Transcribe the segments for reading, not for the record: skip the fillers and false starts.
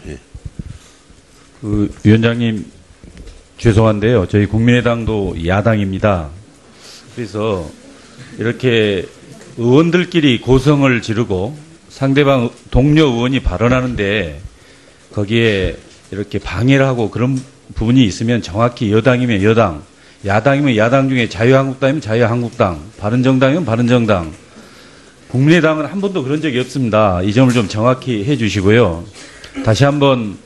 예. 위원장님 죄송한데요. 저희 국민의당도 야당입니다. 그래서 이렇게 의원들끼리 고성을 지르고 상대방 동료 의원이 발언하는데 거기에 이렇게 방해를 하고 그런 부분이 있으면 정확히 여당이면 여당, 야당이면 야당 중에 자유한국당이면 자유한국당, 바른정당이면 바른정당, 국민의당은 한 번도 그런 적이 없습니다. 이 점을 좀 정확히 해 주시고요. 다시 한번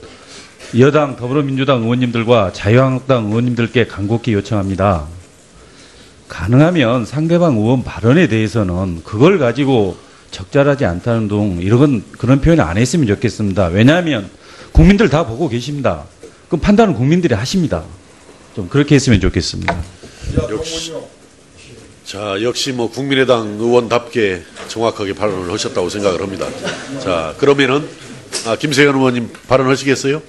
여당 더불어민주당 의원님들과 자유한국당 의원님들께 간곡히 요청합니다. 가능하면 상대방 의원 발언에 대해서는 그걸 가지고 적절하지 않다는 등 이런 그런 표현 안 했으면 좋겠습니다. 왜냐하면 국민들 다 보고 계십니다. 그럼 판단은 국민들이 하십니다. 좀 그렇게 했으면 좋겠습니다. 역시 뭐 국민의당 의원답게 정확하게 발언을 하셨다고 생각을 합니다. 자, 그러면은 김세현 의원님 발언하시겠어요?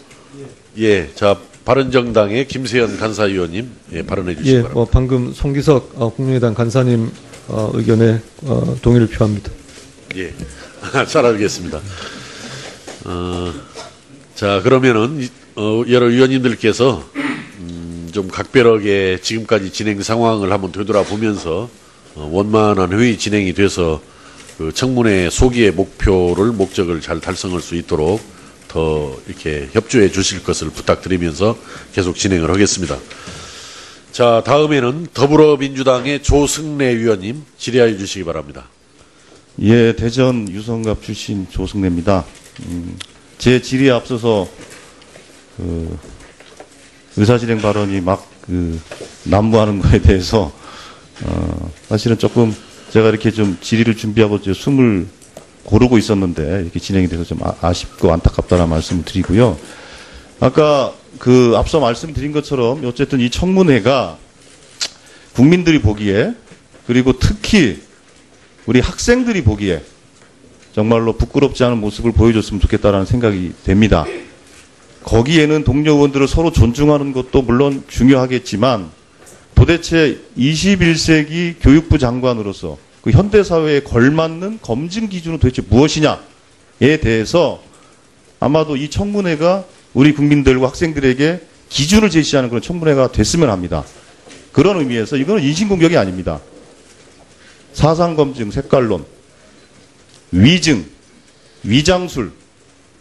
예, 자, 바른정당의 김세현 간사위원님, 예, 발언해 주시기 바랍니다. 방금 송기석 국민의당 간사님 의견에 동의를 표합니다. 예, 잘 알겠습니다. 자, 그러면은 여러 위원님들께서 좀 각별하게 지금까지 진행 상황을 한번 되돌아보면서 원만한 회의 진행이 돼서 그 청문회 소기의 목적을 잘 달성할 수 있도록 더 이렇게 협조해 주실 것을 부탁드리면서 계속 진행을 하겠습니다. 자, 다음에는 더불어민주당의 조승래 위원님 질의하여 주시기 바랍니다. 예, 대전 유성갑 출신 조승래입니다. 제 질의에 앞서서 의사진행 발언이 막 난무하는 거에 대해서 사실은 조금 제가 이렇게 좀 질의를 준비하고 숨을 고르고 있었는데 이렇게 진행이 돼서 좀 아쉽고 안타깝다는 말씀을 드리고요. 아까 앞서 말씀드린 것처럼 어쨌든 이 청문회가 국민들이 보기에 그리고 특히 우리 학생들이 보기에 정말로 부끄럽지 않은 모습을 보여줬으면 좋겠다라는 생각이 됩니다. 거기에는 동료 의원들을 서로 존중하는 것도 물론 중요하겠지만 도대체 21세기 교육부 장관으로서 그 현대사회에 걸맞는 검증 기준은 도대체 무엇이냐에 대해서 아마도 이 청문회가 우리 국민들과 학생들에게 기준을 제시하는 그런 청문회가 됐으면 합니다. 그런 의미에서 이거는 인신공격이 아닙니다. 사상검증, 색깔론, 위증, 위장술,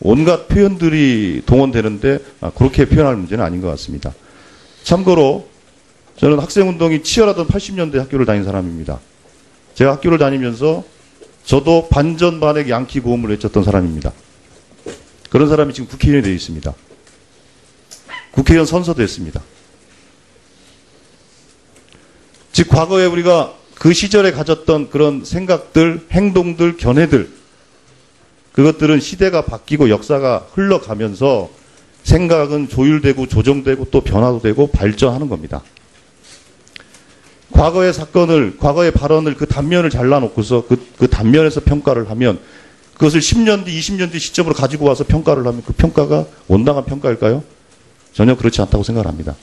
온갖 표현들이 동원되는데 그렇게 표현할 문제는 아닌 것 같습니다. 참고로 저는 학생운동이 치열하던 80년대 학교를 다닌 사람입니다. 제가 학교를 다니면서 저도 반전반의 양키 고음을 외쳤던 사람입니다. 그런 사람이 지금 국회의원이 되어 있습니다. 국회의원 선서도 했습니다. 즉 과거에 우리가 그 시절에 가졌던 그런 생각들, 행동들, 견해들 그것들은 시대가 바뀌고 역사가 흘러가면서 생각은 조율되고 조정되고 또 변화도 되고 발전하는 겁니다. 과거의 사건을, 과거의 발언을 그 단면을 잘라놓고서 그 단면에서 평가를 하면 그것을 10년 뒤, 20년 뒤 시점으로 가지고 와서 평가를 하면 그 평가가 온당한 평가일까요? 전혀 그렇지 않다고 생각합니다.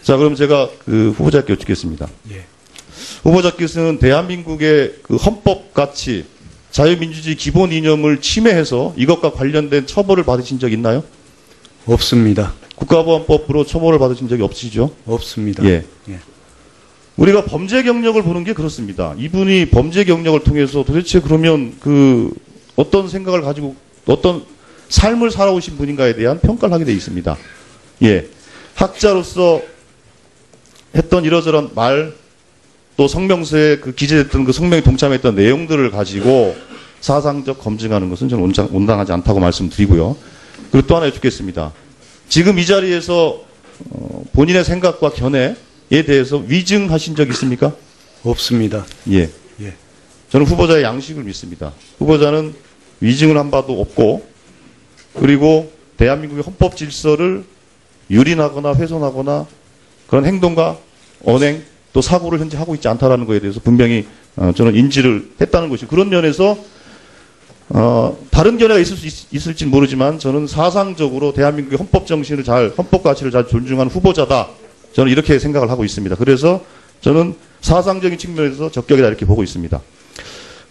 자, 그럼 제가 후보자께 여쭙겠습니다. 예. 후보자께서는 대한민국의 헌법 가치, 자유민주주의 기본 이념을 침해해서 이것과 관련된 처벌을 받으신 적 있나요? 없습니다. 국가보안법으로 처벌을 받으신 적이 없으시죠? 없습니다. 예. 예. 우리가 범죄 경력을 보는 게 그렇습니다. 이분이 범죄 경력을 통해서 도대체 그러면 어떤 생각을 가지고 어떤 삶을 살아오신 분인가에 대한 평가를 하게 되어 있습니다. 예. 학자로서 했던 이러저런 말, 또 성명서에 기재됐던 그 성명에 동참했던 내용들을 가지고 사상적 검증하는 것은 저는 온당하지 않다고 말씀드리고요. 그리고 또 하나 여쭙겠습니다. 지금 이 자리에서 본인의 생각과 견해에 대해서 위증하신 적 있습니까? 없습니다. 예. 예. 저는 후보자의 양식을 믿습니다. 후보자는 위증을 한 바도 없고 그리고 대한민국의 헌법 질서를 유린하거나 훼손하거나 그런 행동과 언행 또 사고를 현재 하고 있지 않다라는 것에 대해서 분명히 저는 인지를 했다는 것이고 그런 면에서 다른 견해가 있을지는 모르지만 저는 사상적으로 대한민국의 헌법 정신을 헌법 가치를 잘 존중하는 후보자다. 저는 이렇게 생각을 하고 있습니다. 그래서 저는 사상적인 측면에서 적격이다 이렇게 보고 있습니다.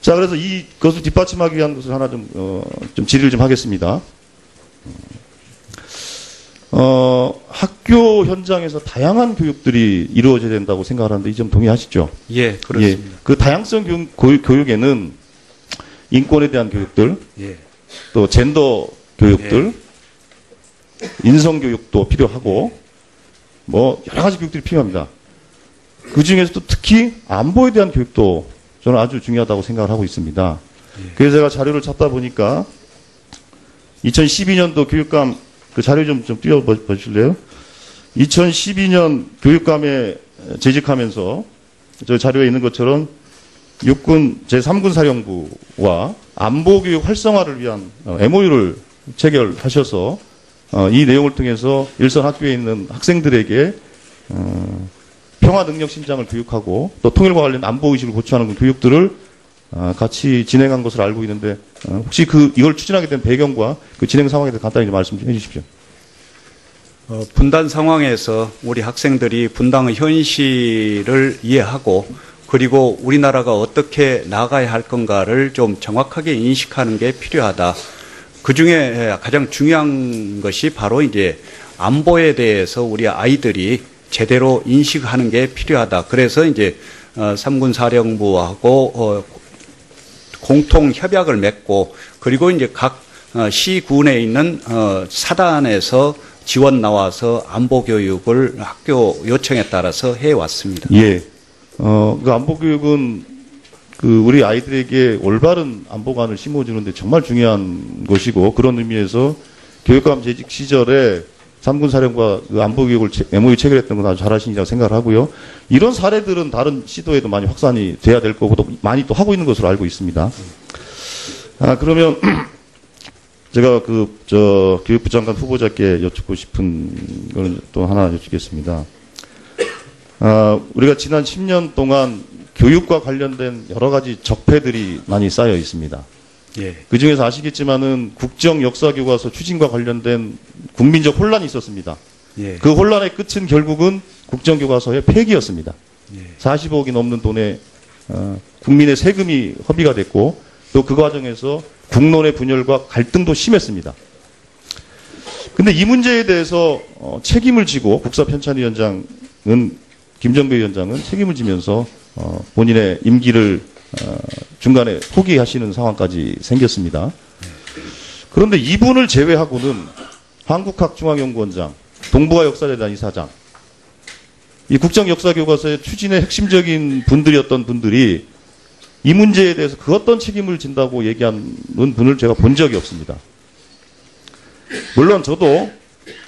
자, 그래서 이것을 뒷받침하기 위한 것을 하나 좀 질의를 좀 하겠습니다. 학교 현장에서 다양한 교육들이 이루어져야 된다고 생각하는데 이 점 동의하시죠? 예, 그렇습니다. 그 다양성 교육에는 인권에 대한 교육들, 예. 또 젠더 교육들, 인성 교육도 필요하고 뭐 여러 가지 교육들이 필요합니다. 그 중에서도 특히 안보에 대한 교육도 저는 아주 중요하다고 생각을 하고 있습니다. 그래서 제가 자료를 찾다 보니까 2012년도 교육감 그 자료 좀 띄워보실래요? 2012년 교육감에 재직하면서 저 자료에 있는 것처럼 육군 제3군 사령부와 안보교육 활성화를 위한 MOU를 체결하셔서 이 내용을 통해서 일선 학교에 있는 학생들에게 평화 능력 신장을 교육하고 또 통일과 관련 안보 의식을 고취하는 그 교육들을 같이 진행한 것으로 알고 있는데 혹시 이걸 추진하게 된 배경과 그 진행 상황에 대해서 간단히 말씀 좀 해주십시오. 분단 상황에서 우리 학생들이 분당의 현실을 이해하고 그리고 우리나라가 어떻게 나가야 할 건가를 좀 정확하게 인식하는 게 필요하다. 그 중에 가장 중요한 것이 바로 이제 안보에 대해서 우리 아이들이 제대로 인식하는 게 필요하다. 그래서 이제 3군 사령부하고 공통 협약을 맺고 그리고 이제 각 시군에 있는 사단에서 지원 나와서 안보 교육을 학교 요청에 따라서 해 왔습니다. 예. 그 안보 교육은 우리 아이들에게 올바른 안보관을 심어주는데 정말 중요한 것이고 그런 의미에서 교육감 재직 시절에 3군 사령부가 그 안보 교육을 MOU 체결했던 건 아주 잘하신다고 생각을 하고요. 이런 사례들은 다른 시도에도 많이 확산이 돼야 될 거고 또 많이 또 하고 있는 것으로 알고 있습니다. 그러면 제가 교육부 장관 후보자께 여쭙고 싶은 거는 또 하나 여쭙겠습니다. 우리가 지난 10년 동안 교육과 관련된 여러 가지 적폐들이 많이 쌓여 있습니다. 예. 그 중에서 아시겠지만은 국정 역사 교과서 추진과 관련된 국민적 혼란이 있었습니다. 예. 그 혼란의 끝은 결국은 국정 교과서의 폐기였습니다. 예. 40억이 넘는 돈에 국민의 세금이 허비가 됐고 또 그 과정에서 국론의 분열과 갈등도 심했습니다. 근데 이 문제에 대해서 책임을 지고 국사편찬위원장은 김정배 위원장은 책임을 지면서 본인의 임기를 중간에 포기하시는 상황까지 생겼습니다. 그런데 이분을 제외하고는 한국학중앙연구원장, 동북아 역사재단 이사장, 이 국정역사교과서의 추진의 핵심적인 분들이었던 분들이 이 문제에 대해서 그 어떤 책임을 진다고 얘기하는 분을 제가 본 적이 없습니다. 물론 저도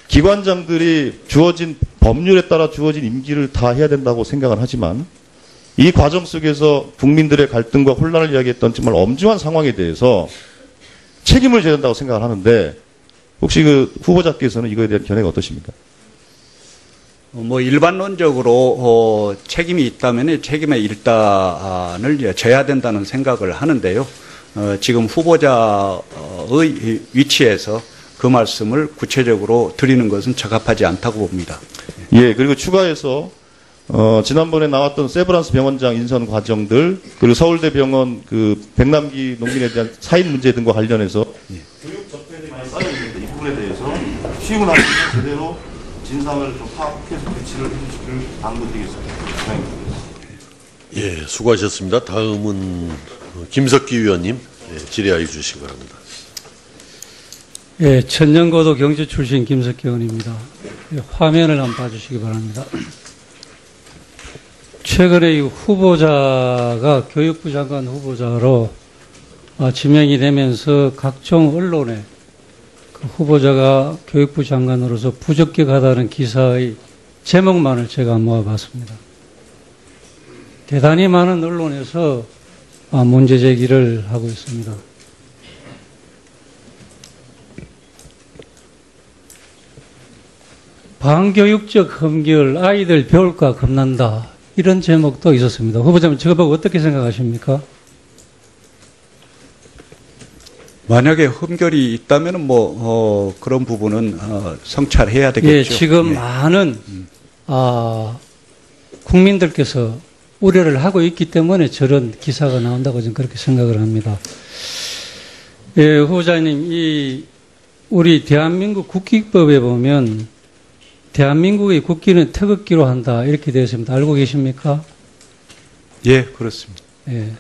기관장들이 주어진 법률에 따라 주어진 임기를 다 해야 된다고 생각을 하지만 이 과정 속에서 국민들의 갈등과 혼란을 이야기했던 정말 엄중한 상황에 대해서 책임을 져야 된다고 생각을 하는데 혹시 그 후보자께서는 이거에 대한 견해가 어떠십니까? 뭐 일반론적으로 책임이 있다면 책임의 일단을 져야 된다는 생각을 하는데요. 지금 후보자의 위치에서 그 말씀을 구체적으로 드리는 것은 적합하지 않다고 봅니다. 예, 그리고 추가해서 지난번에 나왔던 세브란스 병원장 인선 과정들 그리고 서울대 병원 그 백남기 농민에 대한 사인 문제 등과 관련해서 교육 적폐들이 많이 쌓여 있는데 이 부분에 대해서 쉬운 한에 제대로 진상을 좀 파악해서 배치를 해주시길 당부드리겠습니다. 예, 수고하셨습니다. 다음은 김석기 위원님 질의하여 주시기 바랍니다. 예, 천년고도 경제 출신 김석기 의원입니다. 화면을 한번 봐주시기 바랍니다. 최근에 이 후보자가 교육부 장관 후보자로 지명이 되면서 각종 언론에 그 후보자가 교육부 장관으로서 부적격하다는 기사의 제목만을 제가 모아봤습니다. 대단히 많은 언론에서 문제 제기를 하고 있습니다. 반교육적 흠결, 아이들 배울까 겁난다. 이런 제목도 있었습니다. 후보자님, 저거 보고 어떻게 생각하십니까? 만약에 흠결이 있다면 그런 부분은 성찰해야 되겠죠. 예, 지금 많은 국민들께서 우려를 하고 있기 때문에 저런 기사가 나온다고 저는 그렇게 생각을 합니다. 예, 후보자님, 우리 대한민국 국기법에 보면 대한민국의 국기는 태극기로 한다 이렇게 되어 있습니다. 알고 계십니까? 예, 그렇습니다. 예.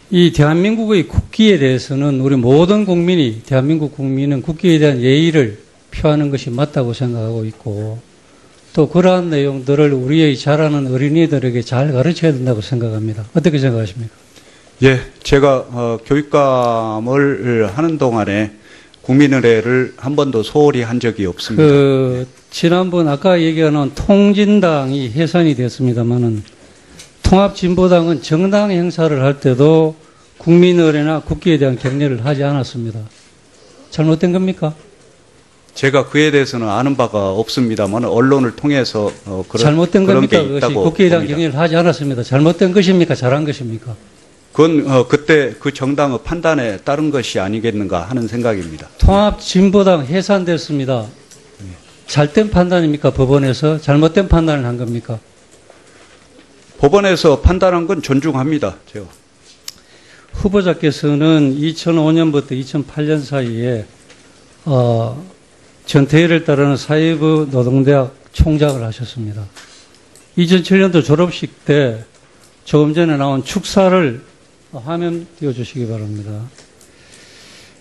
이 대한민국의 국기에 대해서는 우리 모든 국민이 대한민국 국민은 국기에 대한 예의를 표하는 것이 맞다고 생각하고 있고 또 그러한 내용들을 우리의 자라는 어린이들에게 잘 가르쳐야 된다고 생각합니다. 어떻게 생각하십니까? 예, 제가 교육감을 하는 동안에 국민의례를 한 번도 소홀히 한 적이 없습니다. 지난번 아까 얘기하는 통진당이 해산이 됐습니다만은 통합진보당은 정당 행사를 할 때도 국민의례나 국기에 대한 격려를 하지 않았습니다. 잘못된 겁니까? 제가 그에 대해서는 아는 바가 없습니다만 언론을 통해서 잘못된 그런 겁니까? 게 그것이 있다고 국기에 대한 봅니다. 격려를 하지 않았습니다. 잘못된 것입니까? 잘한 것입니까? 그건 그때 그 정당의 판단에 따른 것이 아니겠는가 하는 생각입니다. 통합진보당 해산됐습니다. 잘된 판단입니까? 법원에서 잘못된 판단을 한 겁니까? 법원에서 판단한 건 존중합니다. 제가. 후보자께서는 2005년부터 2008년 사이에 전태일을 따르는 사회부 노동대학 총장을 하셨습니다. 2007년도 졸업식 때 조금 전에 나온 축사를 화면 띄워주시기 바랍니다.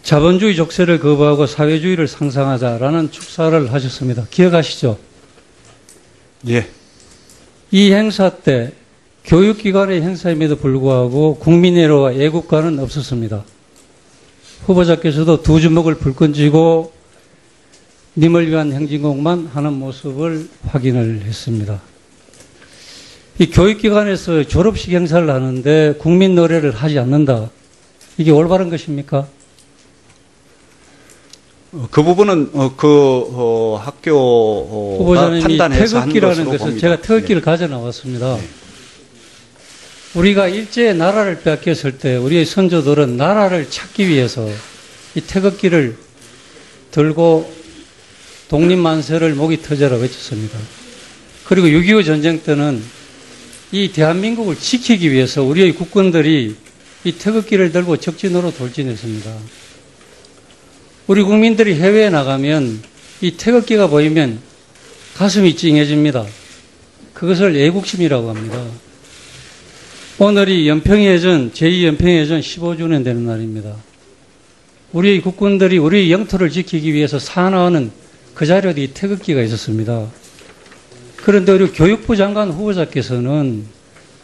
자본주의 족쇄를 거부하고 사회주의를 상상하자라는 축사를 하셨습니다. 기억하시죠? 예. 이 행사 때 교육기관의 행사임에도 불구하고 국민의례와 애국가는 없었습니다. 후보자께서도 두 주먹을 불끈 쥐고 님을 위한 행진곡만 하는 모습을 확인을 했습니다. 이 교육기관에서 졸업식 행사를 하는데 국민 노래를 하지 않는다. 이게 올바른 것입니까? 그 부분은 학교 후보자님이 판단해서 한 태극기라는 것으로 것은 봅니다. 제가 태극기를 가져 나왔습니다. 우리가 일제의 나라를 빼앗겼을 때 우리의 선조들은 나라를 찾기 위해서 이 태극기를 들고 독립만세를 목이 터져라 외쳤습니다. 그리고 6.25 전쟁 때는 이 대한민국을 지키기 위해서 우리의 국군들이 이 태극기를 들고 적진으로 돌진했습니다. 우리 국민들이 해외에 나가면 이 태극기가 보이면 가슴이 찡해집니다. 그것을 애국심이라고 합니다. 오늘이 연평해전, 제2연평해전 15주년 되는 날입니다. 우리의 국군들이 우리의 영토를 지키기 위해서 사나우는 그 자리에도 이 태극기가 있었습니다. 그런데 우리 교육부 장관 후보자께서는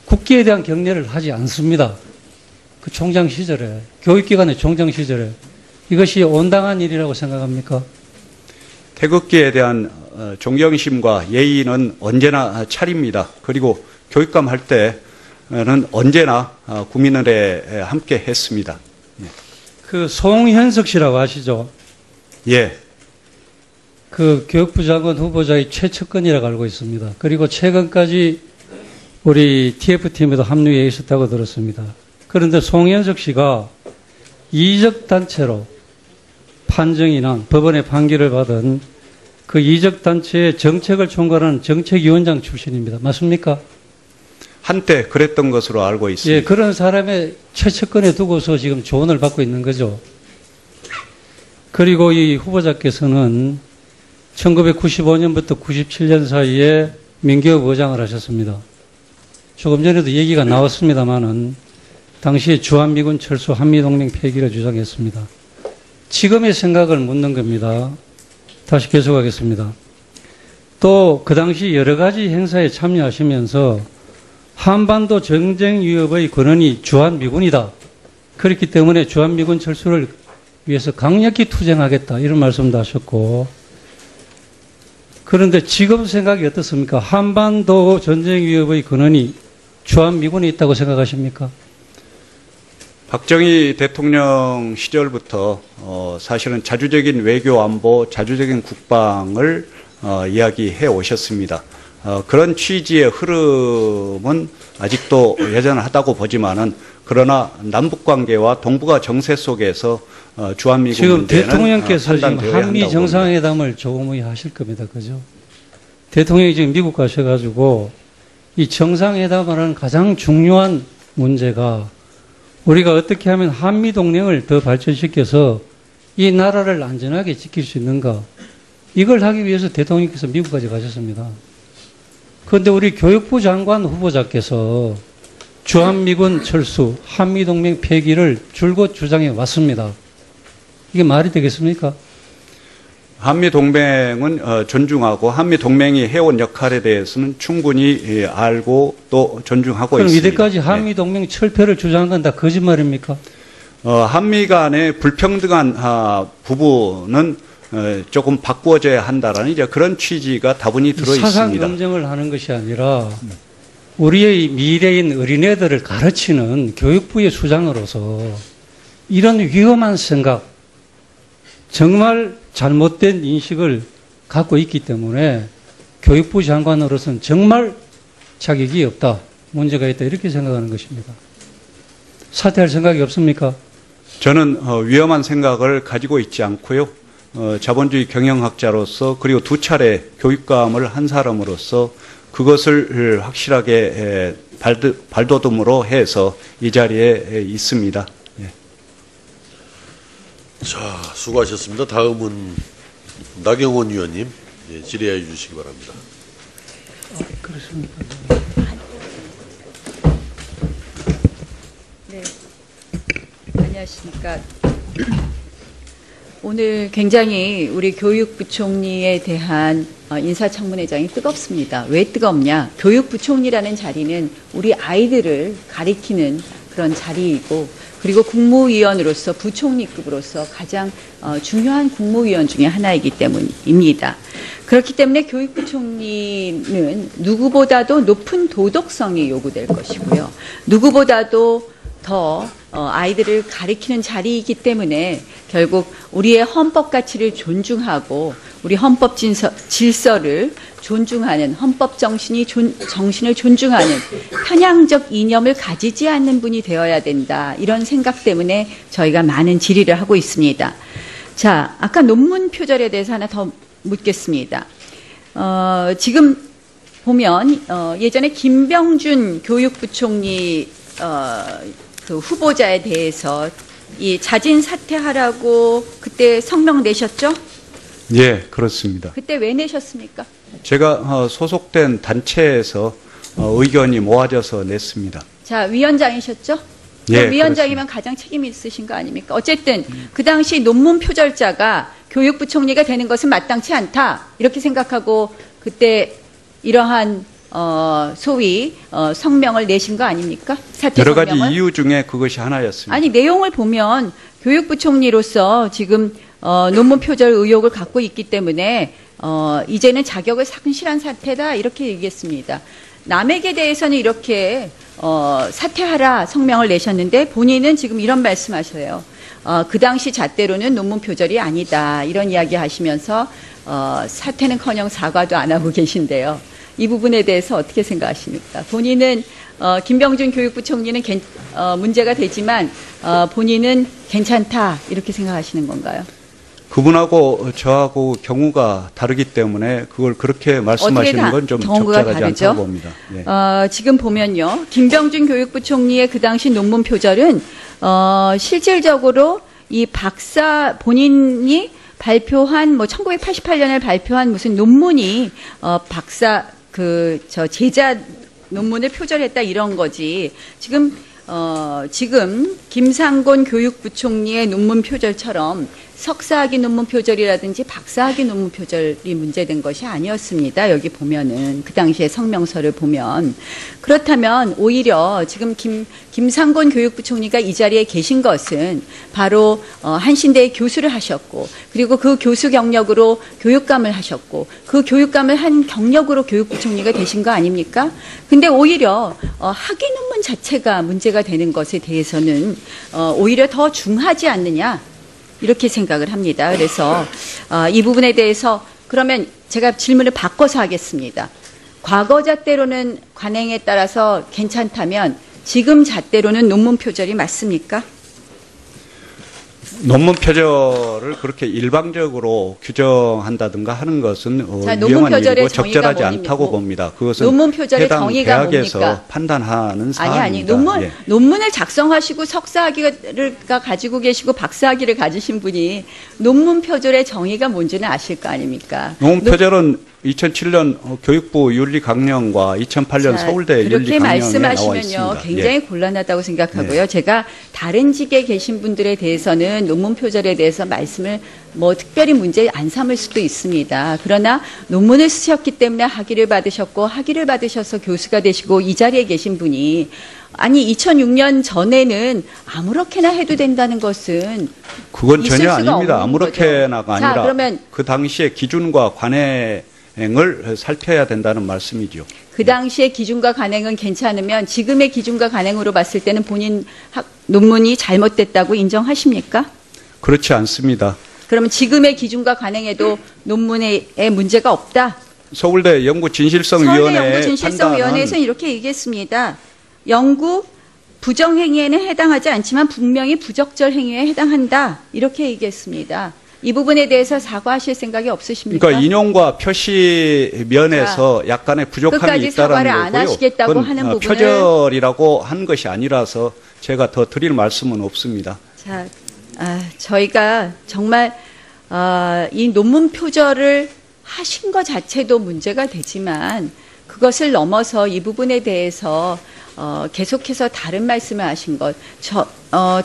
국기에 대한 격려를 하지 않습니다. 그 총장 시절에, 교육기관의 총장 시절에. 이것이 온당한 일이라고 생각합니까? 태극기에 대한 존경심과 예의는 언제나 차립니다. 그리고 교육감 할 때는 언제나 국민의례에 함께 했습니다. 그 송현석 씨라고 아시죠? 예. 그 교육부 장관 후보자의 최측근이라고 알고 있습니다. 그리고 최근까지 우리 TF팀에도 합류해 있었다고 들었습니다. 그런데 송현석 씨가 이적 단체로 판정이 난 법원의 판결을 받은 그 이적 단체의 정책을 총괄하는 정책위원장 출신입니다. 맞습니까? 한때 그랬던 것으로 알고 있습니다. 예, 그런 사람의 최측근에 두고서 지금 조언을 받고 있는 거죠. 그리고 이 후보자께서는 1995년부터 97년 사이에 민기업 의장을 하셨습니다. 조금 전에도 얘기가 나왔습니다만은 당시에 주한미군 철수 한미동맹 폐기를 주장했습니다. 지금의 생각을 묻는 겁니다. 다시 계속하겠습니다. 또 그 당시 여러 가지 행사에 참여하시면서 한반도 전쟁 위협의 근원이 주한미군이다. 그렇기 때문에 주한미군 철수를 위해서 강력히 투쟁하겠다. 이런 말씀도 하셨고, 그런데 지금 생각이 어떻습니까? 한반도 전쟁 위협의 근원이 주한미군에 있다고 생각하십니까? 박정희 대통령 시절부터 사실은 자주적인 외교 안보, 자주적인 국방을 이야기해 오셨습니다. 그런 취지의 흐름은 아직도 여전하다고 보지만은 그러나 남북 관계와 동북아 정세 속에서 주한미군 지금 문제는 대통령께서 지금 판단되어야 한미 한다고 정상회담을 조금의 하실 겁니다. 그죠? 대통령이 지금 미국 가셔가지고 이 정상회담을 하는 가장 중요한 문제가 우리가 어떻게 하면 한미 동맹을 더 발전시켜서 이 나라를 안전하게 지킬 수 있는가, 이걸 하기 위해서 대통령께서 미국까지 가셨습니다. 그런데 우리 교육부 장관 후보자께서 주한미군 철수, 한미동맹 폐기를 줄곧 주장해 왔습니다. 이게 말이 되겠습니까? 한미동맹은 존중하고 한미동맹이 해온 역할에 대해서는 충분히 알고 또 존중하고 그럼 있습니다. 이때까지 한미동맹 철폐를 주장한 건 다 거짓말입니까? 한미 간의 불평등한 부분은 조금 바꾸어져야 한다라는 이제 그런 취지가 다분히 들어 사상 있습니다. 검증을 하는 것이 아니라 우리의 미래인 어린애들을 가르치는 교육부의 수장으로서 이런 위험한 생각, 정말 잘못된 인식을 갖고 있기 때문에 교육부 장관으로서는 정말 자격이 없다, 문제가 있다 이렇게 생각하는 것입니다. 사퇴할 생각이 없습니까? 저는 위험한 생각을 가지고 있지 않고요. 자본주의 경영학자로서 그리고 2차례 교육감을 한 사람으로서 그것을 확실하게 발돋움으로 해서 이 자리에 있습니다. 예. 자, 수고하셨습니다. 다음은 나경원 의원님 질의해 주시기 바랍니다. 그렇습니까? 네. 안녕하십니까. 오늘 굉장히 우리 교육부총리에 대한 인사청문회장이 뜨겁습니다. 왜 뜨겁냐? 교육부총리라는 자리는 우리 아이들을 가리키는 그런 자리이고, 그리고 국무위원으로서 부총리급으로서 가장 중요한 국무위원 중에 하나이기 때문입니다. 그렇기 때문에 교육부총리는 누구보다도 높은 도덕성이 요구될 것이고요. 누구보다도 더 아이들을 가리키는 자리이기 때문에 결국 우리의 헌법 가치를 존중하고 우리 헌법 질서를 존중하는, 헌법 정신을 존중하는 편향적 이념을 가지지 않는 분이 되어야 된다, 이런 생각 때문에 저희가 많은 질의를 하고 있습니다. 자, 아까 논문 표절에 대해서 하나 더 묻겠습니다. 지금 보면 예전에 김병준 교육부총리 그 후보자에 대해서 이 자진 사퇴하라고 그때 성명 내셨죠? 예, 그렇습니다. 그때 왜 내셨습니까? 제가 소속된 단체에서 의견이 모아져서 냈습니다. 자, 위원장이셨죠? 예, 위원장이면 가장 책임 있으신 거 아닙니까? 어쨌든 그 당시 논문 표절자가 교육부총리가 되는 것은 마땅치 않다, 이렇게 생각하고 그때 이러한 소위 성명을 내신 거 아닙니까? 사퇴 여러 가지 성명을? 이유 중에 그것이 하나였습니다. 아니, 내용을 보면 교육부총리로서 지금 논문 표절 의혹을 갖고 있기 때문에 이제는 자격을 상실한 사태다, 이렇게 얘기했습니다. 남에게 대해서는 이렇게 사퇴하라 성명을 내셨는데 본인은 지금 이런 말씀하셔요. 그 당시 잣대로는 논문 표절이 아니다, 이런 이야기 하시면서 사퇴는커녕 사과도 안 하고 계신데요. 이 부분에 대해서 어떻게 생각하십니까? 본인은 김병준 교육부총리는 문제가 되지만 본인은 괜찮다, 이렇게 생각하시는 건가요? 그분하고 저하고 경우가 다르기 때문에 그걸 그렇게 말씀하시는 건 좀 적절하지 않다고 봅니다. 예. 지금 보면요, 김병준 교육부총리의 그 당시 논문 표절은 실질적으로 이 박사 본인이 발표한 1988년에 발표한 무슨 논문이 박사 제자 논문을 표절했다, 이런 거지. 지금 김상곤 교육부총리의 논문 표절처럼 석사학위 논문 표절이라든지 박사학위 논문 표절이 문제된 것이 아니었습니다. 여기 보면은 그 당시에 성명서를 보면. 그렇다면 오히려 지금 김상곤 교육부총리가 이 자리에 계신 것은 바로 한신대의 교수를 하셨고, 그리고 그 교수 경력으로 교육감을 하셨고, 그 교육감을 한 경력으로 교육부총리가 되신 거 아닙니까? 근데 오히려 학위 논문 자체가 문제가 되는 것에 대해서는 오히려 더 중하지 않느냐, 이렇게 생각을 합니다. 그래서 이 부분에 대해서 그러면 제가 질문을 바꿔서 하겠습니다. 과거 잣대로는 관행에 따라서 괜찮다면 지금 잣대로는 논문 표절이 맞습니까? 논문 표절을 그렇게 일방적으로 규정한다든가 하는 것은 자, 논문 위험한 표절의 일이고 적절하지 정의가 않다고 봅니다. 그것은 논문 표절의 해당 정의가 대학에서 뭡니까? 판단하는 사안입니다. 논문, 예. 논문을 작성하시고 석사학위를 가지고 계시고 박사학위를 가지신 분이 논문 표절의 정의가 뭔지는 아실 거 아닙니까? 논문 표절은 2007년 교육부 윤리 강령과 2008년 자, 서울대 윤리 그렇게 강령에 나와 말씀하시면요 있습니다. 굉장히 예. 곤란하다고 생각하고요. 제가 다른 직에 계신 분들에 대해서는 논문 표절에 대해서 말씀을 뭐 특별히 문제 안 삼을 수도 있습니다. 그러나 논문을 쓰셨기 때문에 학위를 받으셨고 학위를 받으셔서 교수가 되시고 이 자리에 계신 분이 아니 2006년 전에는 아무렇게나 해도 된다는 것은 그건 있을 전혀 수가 아닙니다. 없는 아무렇게나가 거죠. 자, 아니라 그러면 그 당시의 기준과 관행을 살펴야 된다는 말씀이죠. 그 당시의 기준과 관행은 괜찮으면 지금의 기준과 관행으로 봤을 때는 본인 논문이 잘못됐다고 인정하십니까? 그렇지 않습니다. 그러면 지금의 기준과 관행에도 논문에 문제가 없다? 서울대 서울대 연구진실성위원회 연구진실성위원회에서는 이렇게 얘기했습니다. 연구 부정행위에는 해당하지 않지만 분명히 부적절 행위에 해당한다. 이렇게 얘기했습니다. 이 부분에 대해서 사과하실 생각이 없으십니까? 그러니까 인용과 표시 면에서 약간의 부족함이 끝까지 있다라는 사과를 거고요. 안 하시겠다고 그건, 하는 부분을 표절이라고 한 것이 아니라서 제가 더 드릴 말씀은 없습니다. 자, 저희가 정말 이 논문 표절을 하신 것 자체도 문제가 되지만 그것을 넘어서 이 부분에 대해서 계속해서 다른 말씀을 하신 것,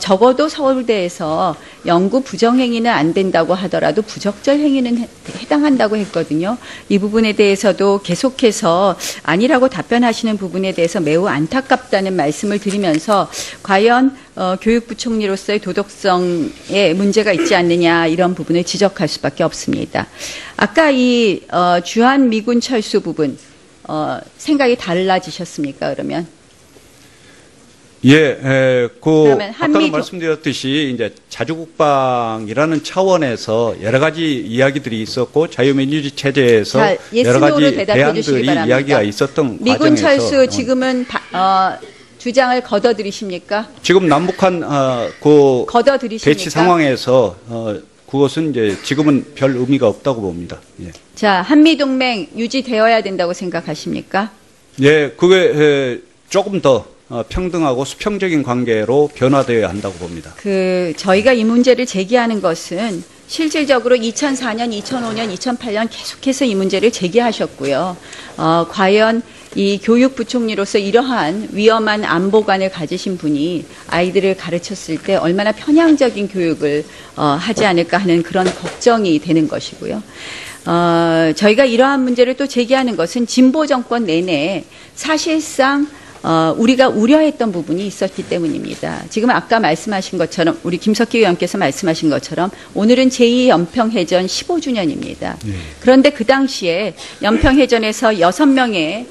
적어도 서울대에서 연구 부정행위는 안 된다고 하더라도 부적절 행위는 해당한다고 했거든요. 이 부분에 대해서도 계속해서 아니라고 답변하시는 부분에 대해서 매우 안타깝다는 말씀을 드리면서 과연 교육부총리로서의 도덕성에 문제가 있지 않느냐 이런 부분을 지적할 수밖에 없습니다. 아까 이 주한 미군 철수 부분 생각이 달라지셨습니까? 그러면? 예, 그러면 아까도 말씀드렸듯이 이제 자주국방이라는 차원에서 여러 가지 이야기들이 있었고 자유민주주의 체제에서 자, 여러 가지 대답해 주시기 대안들이 바랍니다. 이야기가 있었던 미군 과정에서 철수 지금은 주장을 거둬들이십니까? 지금 남북한 그 거둬들이십니까? 대치 상황에서 그것은 이제 지금은 별 의미가 없다고 봅니다. 예, 자, 한미동맹 유지되어야 된다고 생각하십니까? 예, 그게 조금 더 평등하고 수평적인 관계로 변화되어야 한다고 봅니다. 저희가 이 문제를 제기하는 것은 실질적으로 2004년, 2005년, 2008년 계속해서 이 문제를 제기하셨고요. 과연 이 교육부총리로서 이러한 위험한 안보관을 가지신 분이 아이들을 가르쳤을 때 얼마나 편향적인 교육을 하지 않을까 하는 그런 걱정이 되는 것이고요. 저희가 이러한 문제를 또 제기하는 것은 진보 정권 내내 사실상 우리가 우려했던 부분이 있었기 때문입니다. 지금 아까 말씀하신 것처럼 우리 김석희 의원께서 말씀하신 것처럼 오늘은 제2연평해전 15주년입니다. 그런데 그 당시에 연평해전에서 6명의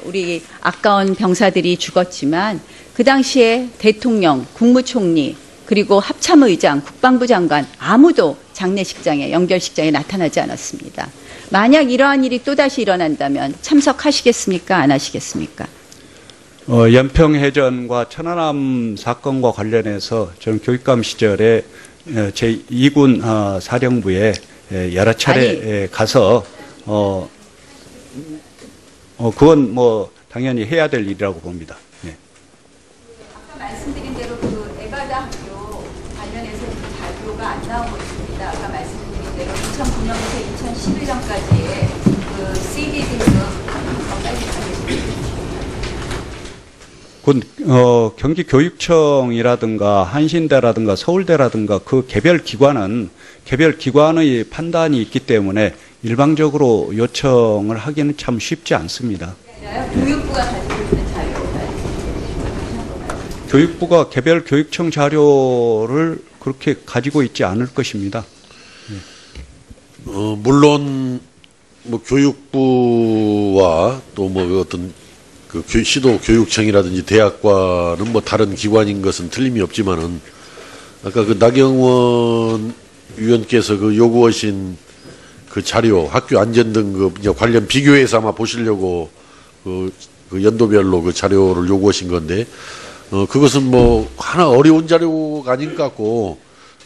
우리 아까운 병사들이 죽었지만 그 당시에 대통령, 국무총리 그리고 합참의장, 국방부 장관 아무도 장례식장에 영결식장에 나타나지 않았습니다. 만약 이러한 일이 또다시 일어난다면 참석하시겠습니까? 안 하시겠습니까? 연평해전과 천안함 사건과 관련해서 저는 교육감 시절에 제2군 사령부에 여러 차례 가서 그건 뭐 당연히 해야 될 일이라고 봅니다. 네. 아까 말씀드린 대로 그 에바다 학교 관련해서 자료가 안 나오고 있습니다. 아까 말씀드린 대로 2009년부터 2011년까지의 그 CD 등급 경기교육청이라든가 한신대라든가 서울대라든가 그 개별 기관의 판단이 있기 때문에 일방적으로 요청을 하기는 참 쉽지 않습니다. 교육부가 가지고 있는 자료가 교육부가 개별 교육청 자료를 그렇게 가지고 있지 않을 것입니다. 물론 뭐 교육부와 또 뭐 어떤 그 시도 교육청이라든지 대학과는 뭐 다른 기관인 것은 틀림이 없지만은 아까 그 나경원 위원께서 그 요구하신 그 자료 학교 안전 등급 관련 비교해서 아마 보시려고 그 연도별로 그 자료를 요구하신 건데 그것은 뭐 하나 어려운 자료가 아닌 것 같고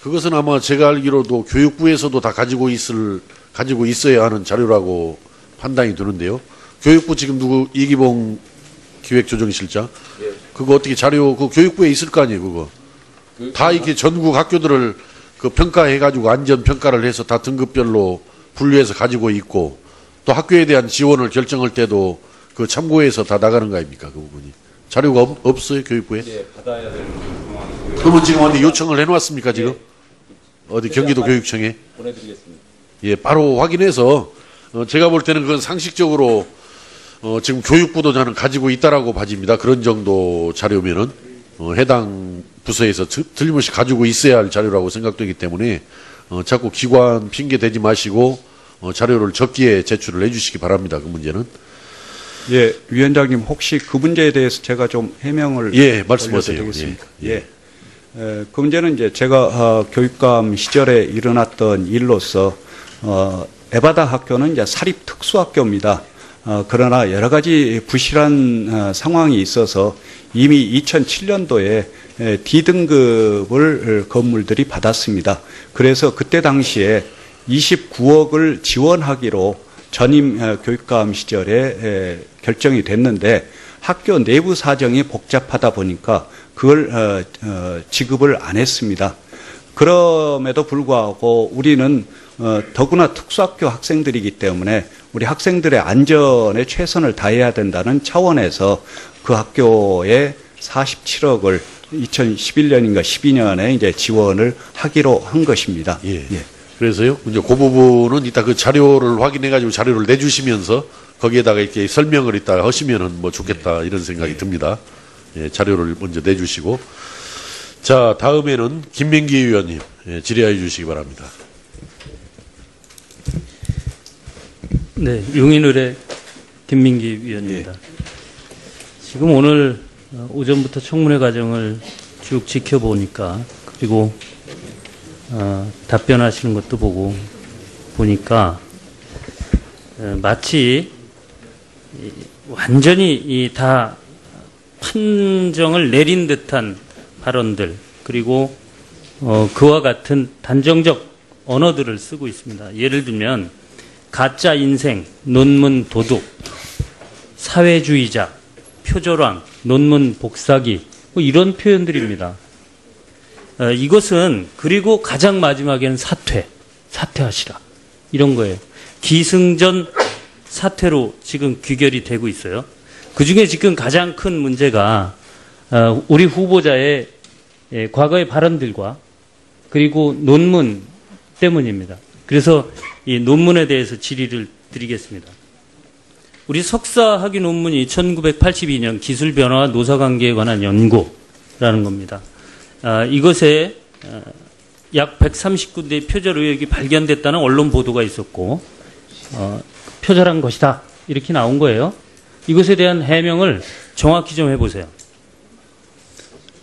그것은 아마 제가 알기로도 교육부에서도 다 가지고 있어야 하는 자료라고 판단이 드는데요. 교육부 지금 누구 이기봉 기획조정실장? 그거 어떻게 자료 그 교육부에 있을 거 아니에요, 그거. 다 이렇게 전국 학교들을 그 평가해가지고 안전 평가를 해서 다 등급별로 분류해서 가지고 있고 또 학교에 대한 지원을 결정할 때도 그 참고해서 다 나가는 거 아닙니까, 그 부분이. 자료가 없어요, 교육부에? 네, 받아야 되는 상황이고요. 그러면 지금 어디 요청을 해놨습니까, 지금? 어디 경기도 교육청에? 보내드리겠습니다. 예, 바로 확인해서 제가 볼 때는 그건 상식적으로 지금 교육부도 저는 가지고 있다라고 봐집니다. 그런 정도 자료면은 해당 부서에서 틀림없이 가지고 있어야 할 자료라고 생각되기 때문에 자꾸 기관 핑계 대지 마시고 자료를 적기에 제출을 해주시기 바랍니다. 그 문제는. 예, 위원장님 혹시 그 문제에 대해서 제가 좀 해명을 예, 말씀하세요. 올려드리겠습니까? 예, 예. 그 문제는 이제 제가 교육감 시절에 일어났던 일로서 에바다 학교는 이제 사립 특수학교입니다. 그러나 여러 가지 부실한 상황이 있어서 이미 2007년도에 D등급을 건물들이 받았습니다. 그래서 그때 당시에 29억을 지원하기로 전임 교육감 시절에 결정이 됐는데 학교 내부 사정이 복잡하다 보니까 그걸 지급을 안 했습니다. 그럼에도 불구하고 우리는 더구나 특수학교 학생들이기 때문에 우리 학생들의 안전에 최선을 다해야 된다는 차원에서 그 학교에 47억을 2011년인가 12년에 이제 지원을 하기로 한 것입니다. 예. 예. 그래서요, 이제 그 부분은 이따 그 자료를 확인해가지고 자료를 내주시면서 거기에다가 이렇게 설명을 이따 하시면은 뭐 좋겠다 이런 생각이 듭니다. 예, 자료를 먼저 내주시고. 자, 다음에는 김민기 의원님 질의해 주시기 바랍니다. 네, 용인의뢰 김민기 위원입니다. 지금 오늘 오전부터 청문회 과정을 쭉 지켜보니까 그리고 답변하시는 것도 보니까 마치 완전히 다 판정을 내린 듯한 발언들 그리고 그와 같은 단정적 언어들을 쓰고 있습니다. 예를 들면 가짜 인생, 논문 도둑, 사회주의자, 표절왕, 논문 복사기 뭐 이런 표현들입니다. 이것은 그리고 가장 마지막에는 사퇴하시라 이런 거예요. 기승전 사퇴로 지금 귀결이 되고 있어요. 그중에 지금 가장 큰 문제가 우리 후보자의 과거의 발언들과 그리고 논문 때문입니다. 그래서 이 논문에 대해서 질의를 드리겠습니다. 우리 석사학위 논문이 1982년 기술 변화와 노사관계에 관한 연구라는 겁니다. 이것에 약 139대의 표절 의혹이 발견됐다는 언론 보도가 있었고 표절한 것이다 이렇게 나온 거예요. 이것에 대한 해명을 정확히 좀 해보세요.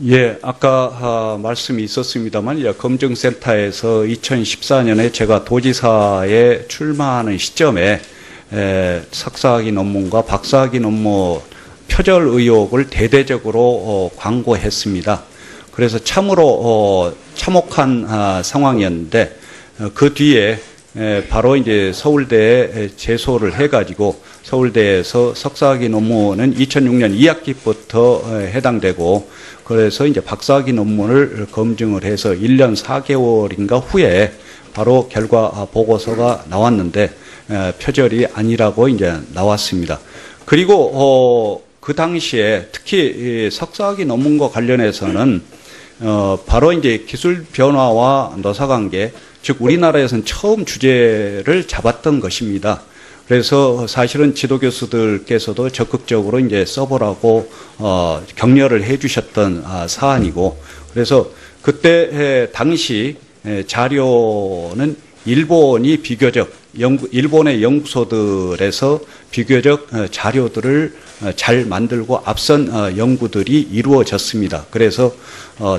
예, 아까 말씀이 있었습니다만 검증센터에서 2014년에 제가 도지사에 출마하는 시점에 석사학위 논문과 박사학위 논문 표절 의혹을 대대적으로 광고했습니다. 그래서 참으로 참혹한 상황이었는데 그 뒤에 바로 이제 서울대에 제소를 해가지고 서울대에서 석사학위 논문은 2006년 2학기부터 해당되고 그래서 이제 박사학위 논문을 검증을 해서 1년 4개월인가 후에 바로 결과 보고서가 나왔는데 표절이 아니라고 이제 나왔습니다. 그리고 그 당시에 특히 석사학위 논문과 관련해서는 바로 이제 기술 변화와 노사관계, 즉 우리나라에서는 처음 주제를 잡았던 것입니다. 그래서 사실은 지도 교수들께서도 적극적으로 이제 써보라고 격려를 해주셨던 사안이고, 그래서 그때 당시 자료는 일본이 비교적 일본의 연구소들에서 비교적 자료들을 잘 만들고 앞선 연구들이 이루어졌습니다. 그래서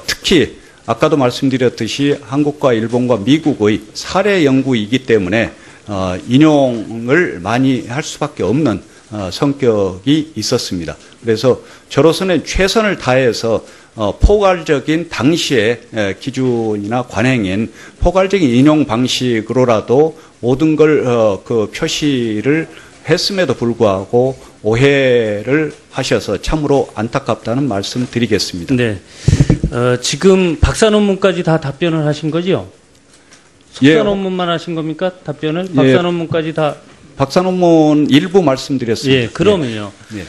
특히 아까도 말씀드렸듯이 한국과 일본과 미국의 사례 연구이기 때문에 인용을 많이 할 수밖에 없는 성격이 있었습니다. 그래서 저로서는 최선을 다해서 포괄적인 당시의 기준이나 관행인 포괄적인 인용 방식으로라도 모든 걸 그 표시를 했음에도 불구하고 오해를 하셔서 참으로 안타깝다는 말씀 드리겠습니다. 네. 지금 박사 논문까지 다 답변을 하신 거죠? 석사 예. 논문만 하신 겁니까? 답변을? 예. 박사 논문까지 다. 박사 논문 일부 말씀드렸습니다. 예, 그러면요. 예.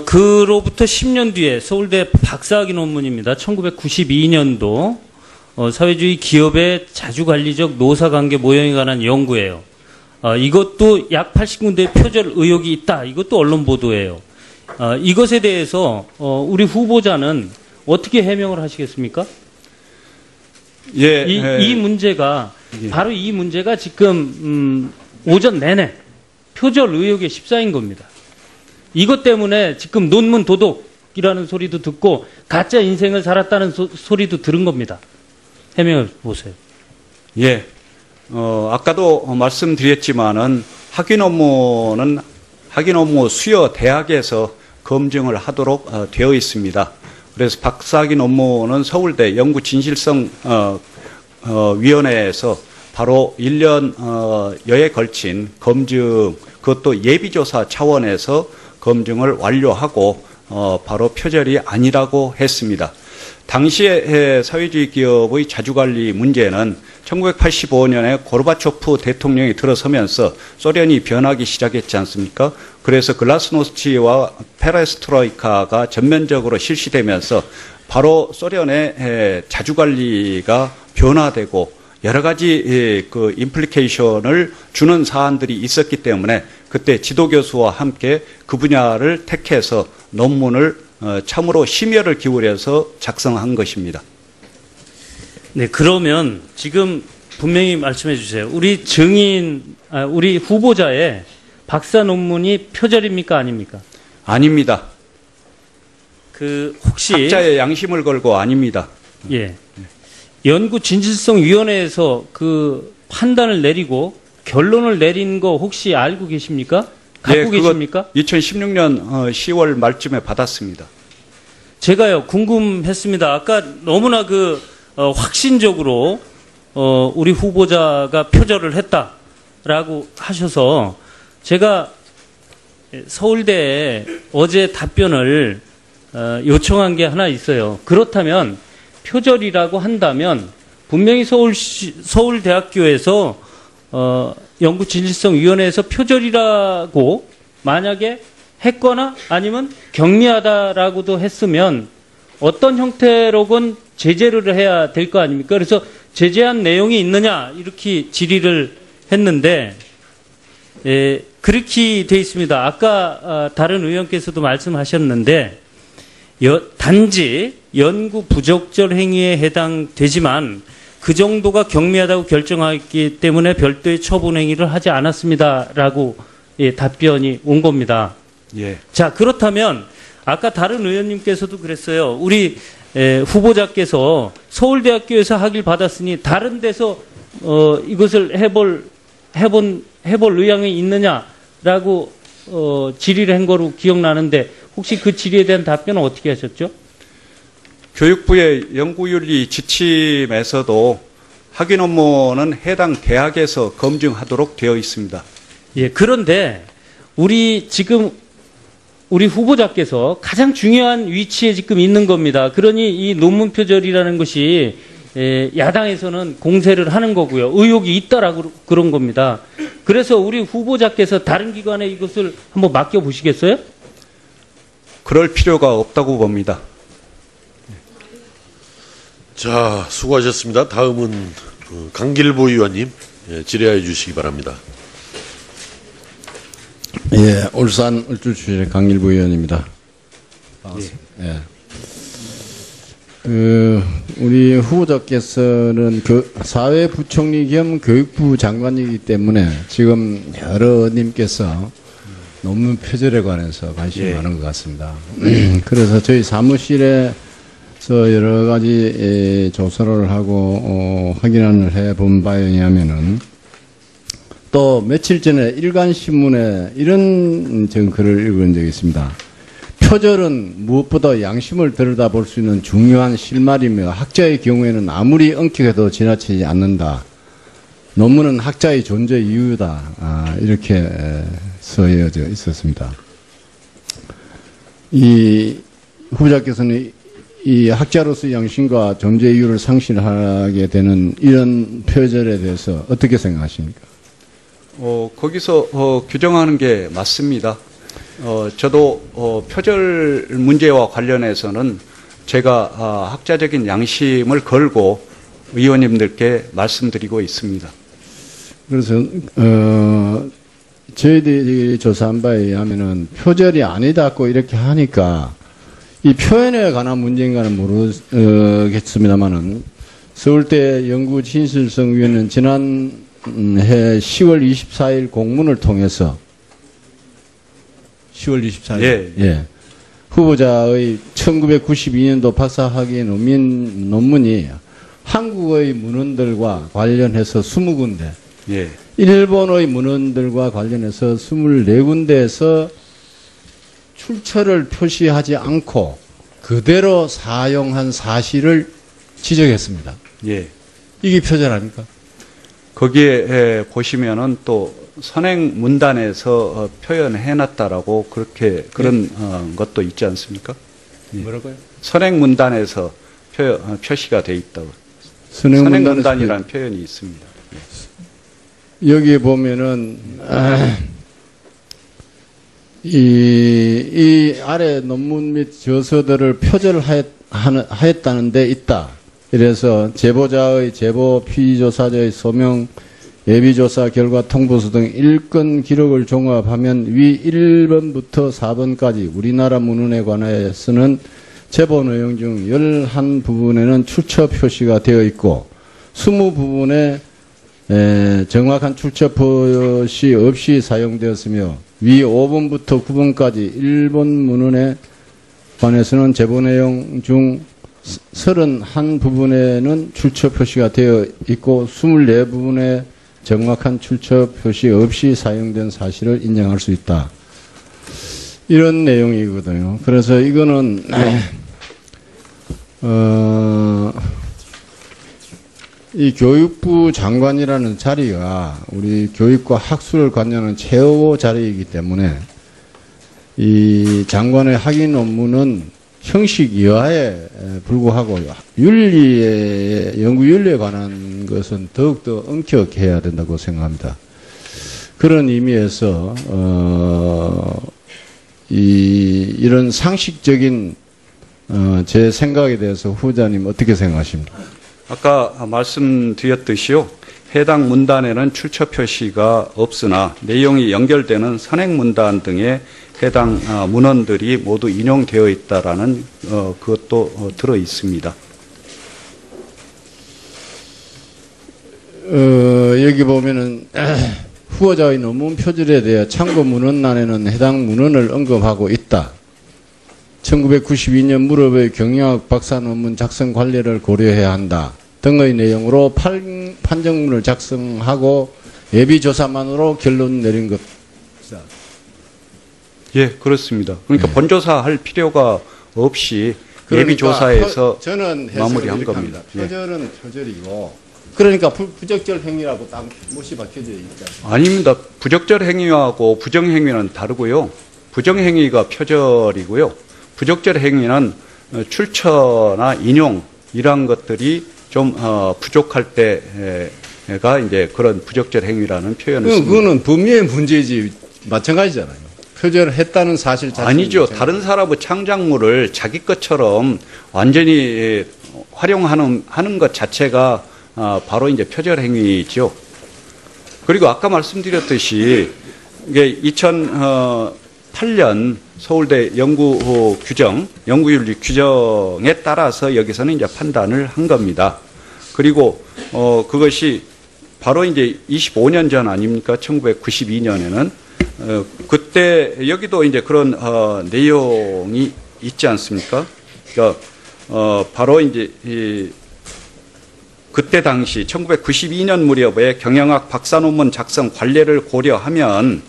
그로부터 10년 뒤에 서울대 박사학위 논문입니다. 1992년도 사회주의 기업의 자주관리적 노사관계 모형에 관한 연구예요. 이것도 약 80군데 표절 의혹이 있다. 이것도 언론 보도예요. 이것에 대해서 우리 후보자는 어떻게 해명을 하시겠습니까? 예, 이 문제가 예. 바로 이 문제가 지금 오전 내내 표절 의혹에 십사인 겁니다. 이것 때문에 지금 논문 도독이라는 소리도 듣고 가짜 인생을 살았다는 소리도 들은 겁니다. 해명해 보세요. 예. 아까도 말씀드렸지만은 학위 논문은 학위 논문 수여 대학에서 검증을 하도록 되어 있습니다. 그래서 박사학위 논문은 서울대 연구진실성 위원회에서 바로 1년여에 걸친 검증, 그것도 예비조사 차원에서 검증을 완료하고 바로 표절이 아니라고 했습니다. 당시에 사회주의 기업의 자주관리 문제는 1985년에 고르바초프 대통령이 들어서면서 소련이 변하기 시작했지 않습니까? 그래서 글라스노스치와 페레스트로이카가 전면적으로 실시되면서 바로 소련의 자주관리가 변화되고 여러 가지 그 임플리케이션을 주는 사안들이 있었기 때문에 그때 지도교수와 함께 그 분야를 택해서 논문을 참으로 심혈을 기울여서 작성한 것입니다. 네, 그러면 지금 분명히 말씀해 주세요. 우리 우리 후보자의 박사 논문이 표절입니까, 아닙니까? 아닙니다. 혹시 학자의 양심을 걸고 아닙니다. 예. 연구진실성위원회에서 그 판단을 내리고 결론을 내린 거 혹시 알고 계십니까? 갖고 계십니까? 2016년 10월 말쯤에 받았습니다. 제가요, 궁금했습니다. 아까 너무나 확신적으로, 우리 후보자가 표절을 했다라고 하셔서 제가 서울대에 어제 답변을 요청한 게 하나 있어요. 그렇다면 표절이라고 한다면 분명히 서울대학교에서 연구진실성위원회에서 표절이라고 만약에 했거나 아니면 경미하다라고도 했으면 어떤 형태로건 제재를 해야 될 거 아닙니까? 그래서 제재한 내용이 있느냐 이렇게 질의를 했는데 그렇게 돼 있습니다. 아까 다른 의원께서도 말씀하셨는데 단지 연구 부적절 행위에 해당되지만 그 정도가 경미하다고 결정하기 때문에 별도의 처분 행위를 하지 않았습니다라고 답변이 온 겁니다. 예. 자, 그렇다면 아까 다른 의원님께서도 그랬어요. 우리 후보자께서 서울대학교에서 학위를 받았으니 다른 데서 이것을 해볼 의향이 있느냐라고 질의를 한 거로 기억나는데 혹시 그 질의에 대한 답변은 어떻게 하셨죠? 교육부의 연구윤리 지침에서도 학위 논문은 해당 대학에서 검증하도록 되어 있습니다. 예, 그런데 우리 후보자께서 가장 중요한 위치에 지금 있는 겁니다. 그러니 이 논문 표절이라는 것이 야당에서는 공세를 하는 거고요. 의혹이 있다라고 그런 겁니다. 그래서 우리 후보자께서 다른 기관에 이것을 한번 맡겨보시겠어요? 그럴 필요가 없다고 봅니다. 자, 수고하셨습니다. 다음은 강길보 의원님 질의해 주시기 바랍니다. 예, 울산 울주 출신의 강길보 의원입니다. 예. 우리 후보자께서는 사회부총리 겸 교육부 장관이기 때문에 지금 여러 님께서 논문 표절에 관해서 관심이 많은 것 같습니다. 그래서 저희 사무실에서 여러 가지 조사를 하고 확인을 해본 바에 의하면은 또 며칠 전에 일간신문에 이런 글을 읽은 적이 있습니다. 표절은 무엇보다 양심을 들여다볼 수 있는 중요한 실마리며 학자의 경우에는 아무리 엄격해도 지나치지 않는다. 논문은 학자의 존재 이유다. 이렇게 써여져 있었습니다. 이 후보자께서는 이 학자로서의 양심과 존재 이유를 상실하게 되는 이런 표절에 대해서 어떻게 생각하십니까? 거기서 규정하는 게 맞습니다. 저도 표절 문제와 관련해서는 제가 학자적인 양심을 걸고 의원님들께 말씀드리고 있습니다. 그래서 저희들이 조사한 바에 의하면은 표절이 아니다고 이렇게 하니까 이 표현에 관한 문제인가는 모르겠습니다만은 서울대 연구진실성위원회는 지난해 10월 24일 공문을 통해서 10월 24일 예. 후보자의 1992년도 박사학위 논문이 한국의 문헌들과 관련해서 20군데, 예. 일본의 문헌들과 관련해서 24군데에서 출처를 표시하지 않고 그대로 사용한 사실을 지적했습니다. 예. 이게 표절 아닙니까? 거기에 보시면은 또 선행 문단에서 표현해놨다라고 그런 것도 있지 않습니까? 예. 뭐라고요? 선행 문단에서 표시가 돼 있다고. 선행 문단이라는 표현이 있습니다. 여기에 보면은 이 아래 논문 및 저서들을 표절하였다는 데 있다. 이래서 제보자의 제보, 피조사자의 소명, 예비조사 결과 통보서 등 일건 기록을 종합하면 위 1번부터 4번까지 우리나라 문헌에 관하여서는 제보 내용 중 11부분에는 출처 표시가 되어 있고 20부분에 정확한 출처 표시 없이 사용되었으며 위 5번부터 9번까지 일본 문헌에 관해서는 제보 내용 중 31부분에는 출처 표시가 되어 있고 24부분에 정확한 출처 표시 없이 사용된 사실을 인정할 수 있다. 이런 내용이거든요. 그래서 이거는 이 교육부 장관이라는 자리가 우리 교육과 학술을 관여하는 최고 자리이기 때문에 이 장관의 학위 논문은 형식 이하에 불구하고 연구 윤리에 관한 것은 더욱더 엄격해야 된다고 생각합니다. 그런 의미에서 이런 상식적인 제 생각에 대해서 후보자님 어떻게 생각하십니까? 아까 말씀드렸듯이요. 해당 문단에는 출처 표시가 없으나 내용이 연결되는 선행 문단 등의 해당 문헌들이 모두 인용되어 있다라는 그것도 들어 있습니다. 여기 보면은 후보자의 논문 표절에 대해 참고 문헌란에는 해당 문헌을 언급하고 있다. 1992년 무렵의 경영학 박사 논문 작성 관리를 고려해야 한다 등의 내용으로 판정문을 작성하고 예비조사만으로 결론 내린 것. 예, 그렇습니다. 그러니까 본조사할 필요가 없이 예비조사에서 저는 마무리한 겁니다. 표절은 표절이고 그러니까 부적절 행위라고 딱 못이 박혀져 있죠. 아닙니다. 부적절 행위하고 부정행위는 다르고요. 부정행위가 표절이고요. 부적절 행위는 출처나 인용 이러한 것들이 좀 부족할 때가 이제 그런 부적절 행위라는 표현을 씁니다. 그거는 범위의 문제지 마찬가지잖아요. 표절했다는 사실 자체 아니죠. 다른 사람의 창작물을 자기 것처럼 완전히 활용하는 것 자체가 바로 이제 표절 행위죠. 그리고 아까 말씀드렸듯이 이게 2008년 서울대 연구윤리 규정에 따라서 여기서는 이제 판단을 한 겁니다. 그리고 그것이 바로 이제 25년 전 아닙니까? 1992년에는 그때 여기도 이제 그런 내용이 있지 않습니까? 그러니까 바로 이제 그때 당시 1992년 무렵에 경영학 박사 논문 작성 관례를 고려하면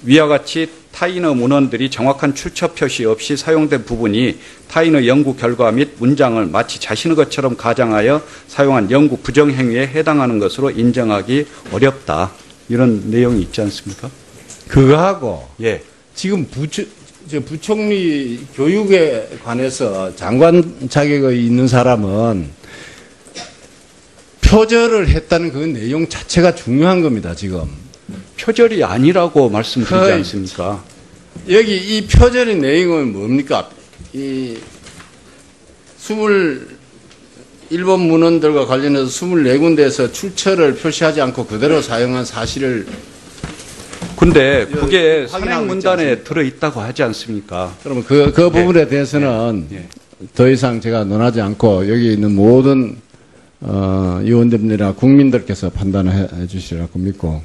위와 같이 타인의 문헌들이 정확한 출처 표시 없이 사용된 부분이 타인의 연구 결과 및 문장을 마치 자신의 것처럼 가장하여 사용한 연구 부정행위에 해당하는 것으로 인정하기 어렵다. 이런 내용이 있지 않습니까? 그거하고 예. 지금 부총리 교육에 관해서 장관 자격이 있는 사람은 표절을 했다는 그 내용 자체가 중요한 겁니다, 지금. 표절이 아니라고 말씀드리지 거의 않습니까? 여기 이 표절의 내용은 뭡니까? 이 21번 문헌들과 관련해서 24군데에서 출처를 표시하지 않고 그대로 사용한 사실을 근데 그게 확인하고 선행 문단에 들어있다고 하지 않습니까? 그러면 그 부분에 대해서는 예. 더 이상 제가 논하지 않고 여기 있는 모든 의원님들이나 국민들께서 판단을 해 주시라고 믿고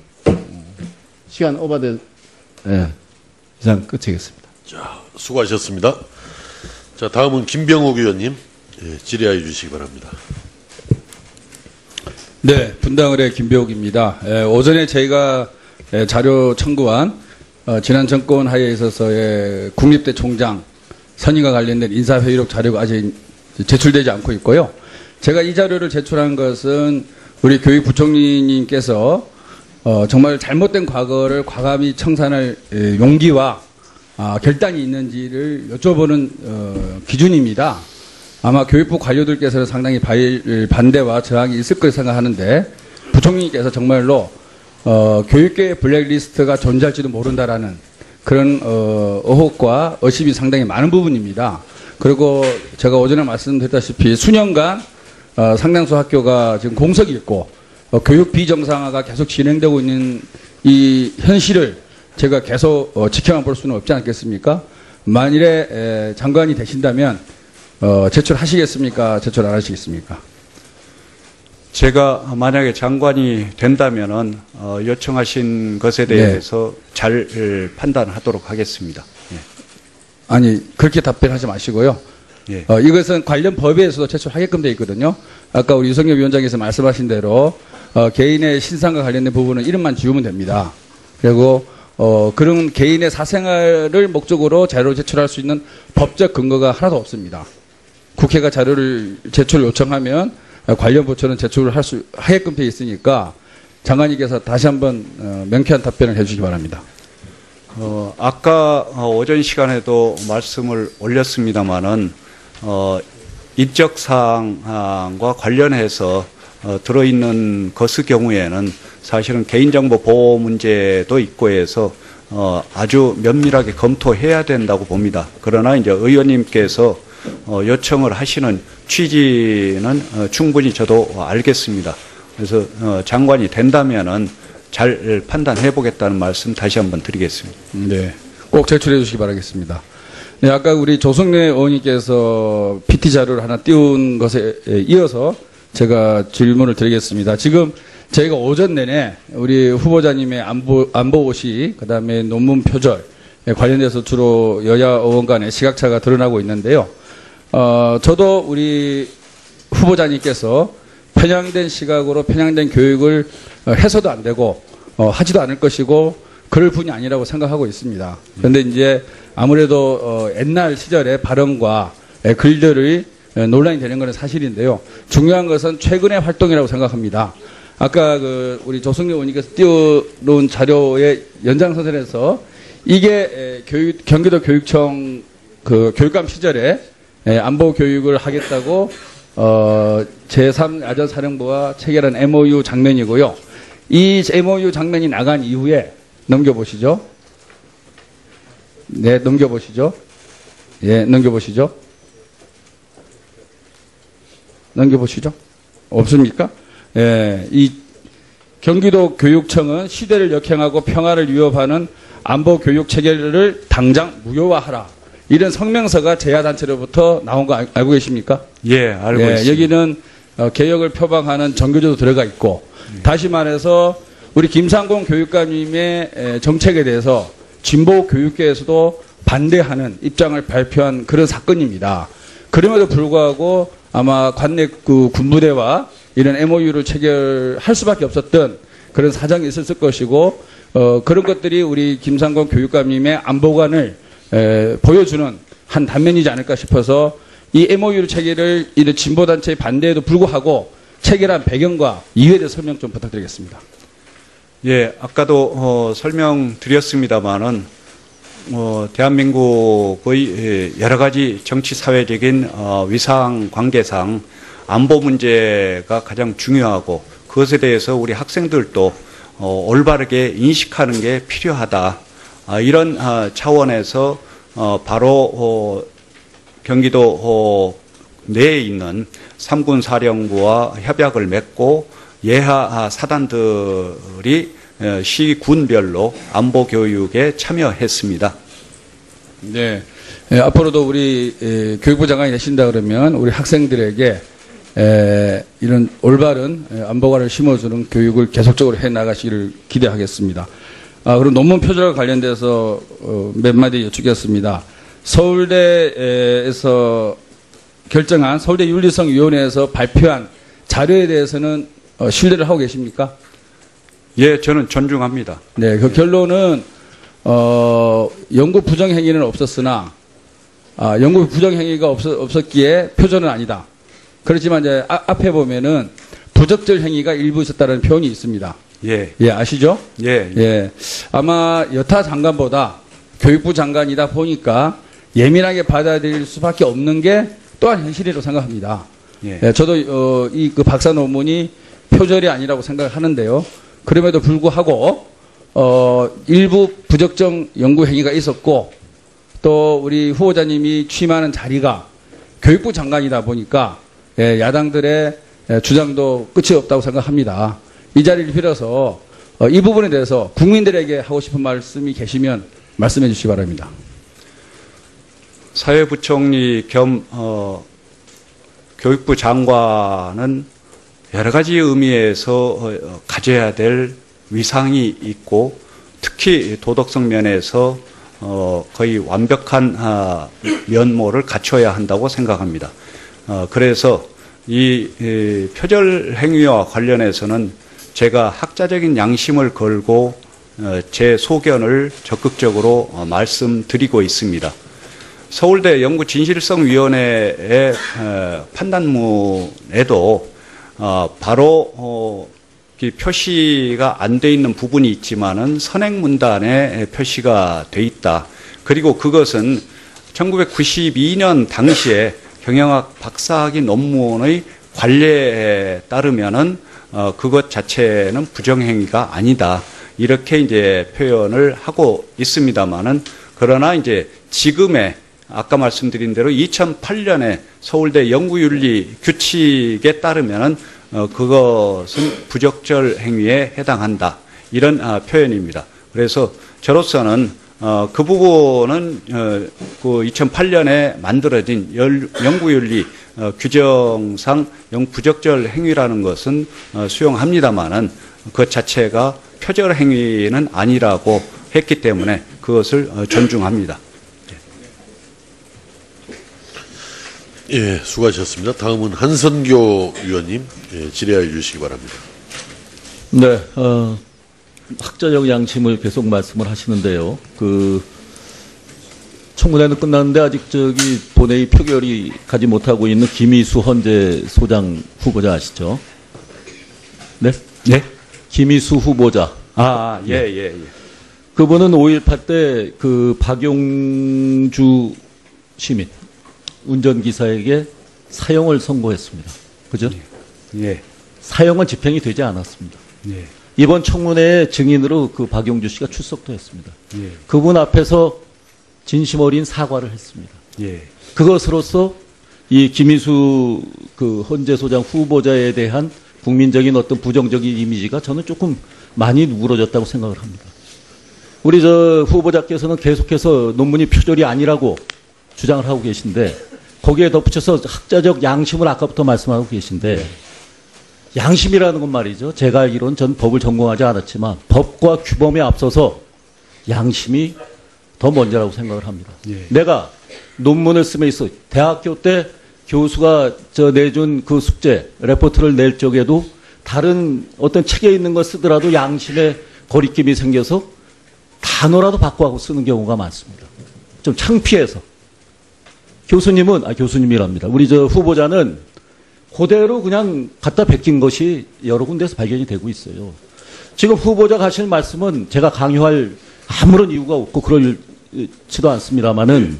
시간 오버돼 이상 끝이겠습니다. 자, 수고하셨습니다. 자, 다음은 김병욱 의원님 질의하여 주시기 바랍니다. 네, 분당을의 김병욱입니다. 오전에 저희가 자료 청구한 지난 정권 하에 있어서의 국립대 총장 선임과 관련된 인사회의록 자료가 아직 제출되지 않고 있고요. 제가 이 자료를 제출한 것은 우리 교육부총리님께서 정말 잘못된 과거를 과감히 청산할 용기와 결단이 있는지를 여쭤보는 기준입니다. 아마 교육부 관료들께서는 상당히 반대와 저항이 있을 거라 생각하는데 부총리께서 정말로 교육계의 블랙리스트가 존재할지도 모른다라는 그런 의혹과 의심이 상당히 많은 부분입니다. 그리고 제가 오전에 말씀드렸다시피 수년간 상당수 학교가 지금 공석이 있고 교육 비정상화가 계속 진행되고 있는 이 현실을 제가 계속 지켜만 볼 수는 없지 않겠습니까? 만일에 장관이 되신다면 제출하시겠습니까? 제출 안 하시겠습니까? 제가 만약에 장관이 된다면은 요청하신 것에 대해서 잘 판단하도록 하겠습니다. 예. 아니 그렇게 답변하지 마시고요. 예. 이것은 관련 법에서도 제출하게끔 되어 있거든요. 아까 우리 유석열 위원장께서 말씀하신 대로 개인의 신상과 관련된 부분은 이름만 지우면 됩니다. 그리고 그런 개인의 사생활을 목적으로 자료를 제출할 수 있는 법적 근거가 하나도 없습니다. 국회가 자료를 제출 요청하면 관련 부처는 제출을 하게끔 되어 있으니까 장관님께서 다시 한번 명쾌한 답변을 해주시기 바랍니다. 아까 오전 시간에도 말씀을 올렸습니다마는 인적사항과 관련해서 들어있는 것의 경우에는 사실은 개인정보 보호 문제도 있고 해서 아주 면밀하게 검토해야 된다고 봅니다. 그러나 이제 의원님께서 요청을 하시는 취지는 충분히 저도 알겠습니다. 그래서 장관이 된다면은 잘 판단해 보겠다는 말씀 다시 한번 드리겠습니다. 네, 꼭 제출해 주시기 바라겠습니다. 네, 아까 우리 조성래 의원님께서 PT 자료를 하나 띄운 것에 이어서 제가 질문을 드리겠습니다. 지금 저희가 오전 내내 우리 후보자님의 안보고시, 그 다음에 논문 표절에 관련돼서 주로 여야 의원 간의 시각차가 드러나고 있는데요. 저도 우리 후보자님께서 편향된 시각으로 편향된 교육을 해서도 안 되고 하지도 않을 것이고 그럴 분이 아니라고 생각하고 있습니다. 그런데 이제 아무래도 옛날 시절의 발언과 글들이 논란이 되는 것은 사실인데요. 중요한 것은 최근의 활동이라고 생각합니다. 아까 우리 조성래 의원님께서 띄워놓은 자료의 연장선상에서 이게 경기도 교육청 교육감 시절에 안보 교육을 하겠다고 제3야전사령부와 체결한 MOU 장면이고요. 이 MOU 장면이 나간 이후에 넘겨보시죠. 네, 넘겨보시죠. 예, 넘겨보시죠. 넘겨보시죠. 없습니까? 예, 이 경기도 교육청은 시대를 역행하고 평화를 위협하는 안보 교육 체계를 당장 무효화하라. 이런 성명서가 제야단체로부터 나온 거 알고 계십니까? 예, 알고 있습니다. 여기는 개혁을 표방하는 정교조도 들어가 있고 다시 말해서 우리 김상곤 교육감님의 정책에 대해서 진보 교육계에서도 반대하는 입장을 발표한 그런 사건입니다. 그럼에도 불구하고 아마 관내 군부대와 이런 MOU를 체결할 수밖에 없었던 그런 사정이 있었을 것이고 그런 것들이 우리 김상곤 교육감님의 안보관을 보여주는 한 단면이지 않을까 싶어서 이 MOU 체결을 이런 진보단체의 반대에도 불구하고 체결한 배경과 이유에 대해 설명 좀 부탁드리겠습니다. 예, 아까도 설명드렸습니다마는 대한민국의 여러 가지 정치 사회적인 위상 관계상 안보 문제가 가장 중요하고 그것에 대해서 우리 학생들도 올바르게 인식하는 게 필요하다. 이런 차원에서 바로 경기도 내에 있는 3군 사령부와 협약을 맺고 예하 사단들이 시군별로 안보 교육에 참여했습니다. 네. 앞으로도 우리 교육부 장관이 되신다 그러면 우리 학생들에게 이런 올바른 안보관을 심어주는 교육을 계속적으로 해 나가시기를 기대하겠습니다. 그럼 논문 표절과 관련돼서 몇 마디 여쭙겠습니다. 서울대에서 결정한 서울대 윤리성위원회에서 발표한 자료에 대해서는 신뢰를 하고 계십니까? 예, 저는 존중합니다. 네, 그 결론은 연구 부정행위는 없었으나 연구 부정행위가 없었기에 표절은 아니다. 그렇지만 이제 앞에 보면은 부적절 행위가 일부 있었다는 표현이 있습니다. 예. 예, 아시죠? 예. 예. 아마 여타 장관보다 교육부 장관이다 보니까 예민하게 받아들일 수밖에 없는 게 또한 현실이라고 생각합니다. 예. 예, 저도 그 박사 논문이 표절이 아니라고 생각하는데요. 그럼에도 불구하고 일부 부적정 연구 행위가 있었고 또 우리 후보자님이 취임하는 자리가 교육부 장관이다 보니까 야당들의 주장도 끝이 없다고 생각합니다. 이 자리를 빌어서 이 부분에 대해서 국민들에게 하고 싶은 말씀이 계시면 말씀해 주시기 바랍니다. 사회부총리 겸 교육부 장관은 여러 가지 의미에서 가져야 될 위상이 있고 특히 도덕성 면에서 거의 완벽한 면모를 갖춰야 한다고 생각합니다. 그래서 이 표절 행위와 관련해서는 제가 학자적인 양심을 걸고 제 소견을 적극적으로 말씀드리고 있습니다. 서울대 연구진실성위원회의 판단문에도 바로 표시가 안 돼 있는 부분이 있지만은 선행문단에 표시가 돼 있다. 그리고 그것은 1992년 당시에 경영학 박사학위 논문의 관례에 따르면은 그것 자체는 부정행위가 아니다. 이렇게 이제 표현을 하고 있습니다만은 그러나 이제 지금의 아까 말씀드린 대로 2008년에 서울대 연구윤리 규칙에 따르면은 그것은 부적절 행위에 해당한다. 이런 표현입니다. 그래서 저로서는 그 부분은 그 2008년에 만들어진 연구윤리 규정상 부적절 행위라는 것은 수용합니다만은 그 자체가 표절 행위는 아니라고 했기 때문에 그것을 존중합니다. 예, 수고하셨습니다. 다음은 한선교 의원님 질의하여 주시기 바랍니다. 네, 학자적 양심을 계속 말씀을 하시는데요. 청문회는 끝났는데 아직 본회의 표결이 가지 못하고 있는 김희수 헌재 소장 후보자 아시죠? 네? 네? 김희수 후보자. 예. 그분은 5.18 때 박용주 시민 운전기사에게 사형을 선고했습니다. 그죠? 예. 사형은 집행이 되지 않았습니다. 예. 이번 청문회에 증인으로 박용주 씨가 출석도 했습니다. 예. 그분 앞에서 진심 어린 사과를 했습니다. 예. 그것으로서 이 김희수 헌재 소장 후보자에 대한 국민적인 어떤 부정적인 이미지가 저는 조금 많이 누그러졌다고 생각을 합니다. 우리 후보자께서는 계속해서 논문이 표절이 아니라고 주장을 하고 계신데 거기에 덧붙여서 학자적 양심을 아까부터 말씀하고 계신데 양심이라는 건 말이죠. 제가 알기로는 전 법을 전공하지 않았지만 법과 규범에 앞서서 양심이 더 먼저라고 생각을 합니다. 예. 내가 논문을 쓰면서 대학교 때 교수가 내준 그 숙제, 레포트를 낼 적에도 다른 어떤 책에 있는 걸 쓰더라도 양심의 거리낌이 생겨서 단어라도 바꿔하고 쓰는 경우가 많습니다. 좀 창피해서. 교수님이랍니다. 우리 후보자는 그대로 그냥 갖다 베낀 것이 여러 군데서 발견이 되고 있어요. 지금 후보자가 하실 말씀은 제가 강요할 아무런 이유가 없고 그렇지도 않습니다만은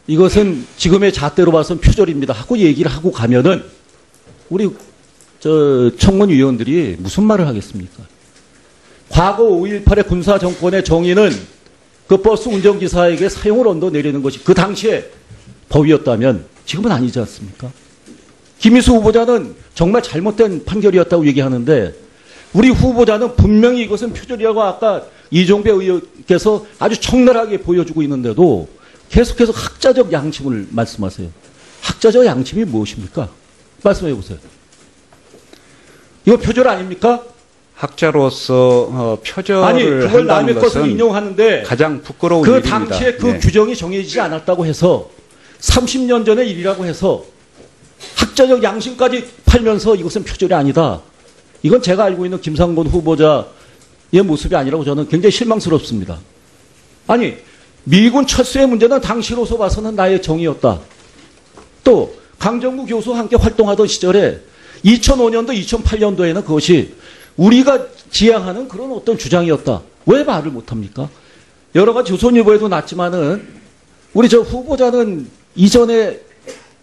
이것은 지금의 잣대로 봐서는 표절입니다 하고 얘기를 하고 가면은 우리 청문위원들이 무슨 말을 하겠습니까? 과거 5.18의 군사정권의 정의는 그 버스 운전기사에게 사형을 언도내리는 것이 그 당시에 법이었다면 지금은 아니지 않습니까? 김희수 후보자는 정말 잘못된 판결이었다고 얘기하는데 우리 후보자는 분명히 이것은 표절이라고 아까 이종배 의원께서 아주 적나라하게 보여주고 있는데도 계속해서 학자적 양심을 말씀하세요. 학자적 양심이 무엇입니까? 말씀해 보세요. 이거 표절 아닙니까? 학자로서 표절을 아니 그걸 남의 것을 것은 인용하는데 가장 부끄러운 그 일입니다. 당시에 그 예. 규정이 정해지지 않았다고 해서 30년 전의 일이라고 해서 학자적 양심까지 팔면서 이것은 표절이 아니다. 이건 제가 알고 있는 김상곤 후보자의 모습이 아니라고 저는 굉장히 실망스럽습니다. 아니 미군 철수의 문제는 당시로서 봐서는 나의 정의였다. 또 강정구 교수와 함께 활동하던 시절에 2005년도 2008년도에는 그것이 우리가 지향하는 그런 어떤 주장이었다. 왜 말을 못합니까? 여러 가지 조선일보에도 났지만은 우리 후보자는 이전에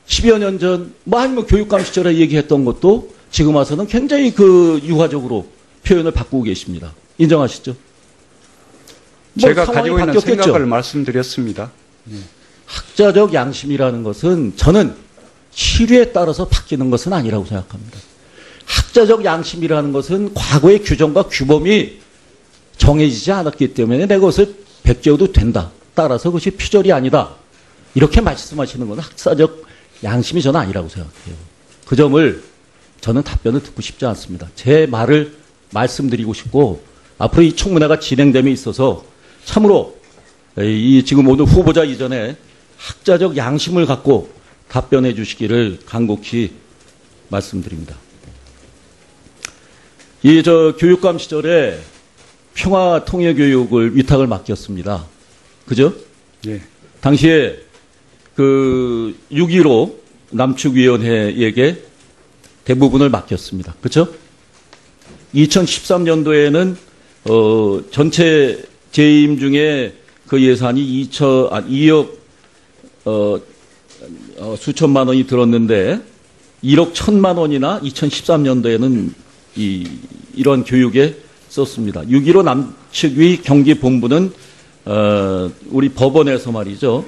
10여 년 전 아니면 교육감 시절에 얘기했던 것도 지금 와서는 굉장히 유화적으로 표현을 바꾸고 계십니다. 인정하시죠? 제가 상황이 가지고 있는 바뀌었겠죠? 생각을 말씀드렸습니다. 학자적 양심이라는 것은 저는 시류에 따라서 바뀌는 것은 아니라고 생각합니다. 학자적 양심이라는 것은 과거의 규정과 규범이 정해지지 않았기 때문에 내 것을 베껴도 된다. 따라서 그것이 표절이 아니다. 이렇게 말씀하시는 것은 학사적 양심이 저는 아니라고 생각해요. 그 점을 저는 답변을 듣고 싶지 않습니다. 제 말을 말씀드리고 싶고 앞으로 이 청문회가 진행됨에 있어서 참으로 지금 오늘 후보자 이전에 학자적 양심을 갖고 답변해 주시기를 간곡히 말씀드립니다. 교육감 시절에 평화통일교육을 위탁을 맡겼습니다. 그죠? 예. 당시에 6.15 남측위원회에게 대부분을 맡겼습니다. 그렇죠? 2013년도에는 전체 재임 중에 그 예산이 2억 수천만 원이 들었는데 1억 1천만 원이나 2013년도에는 이런 교육에 썼습니다. 6.15 남측위 경기본부는 우리 법원에서 말이죠.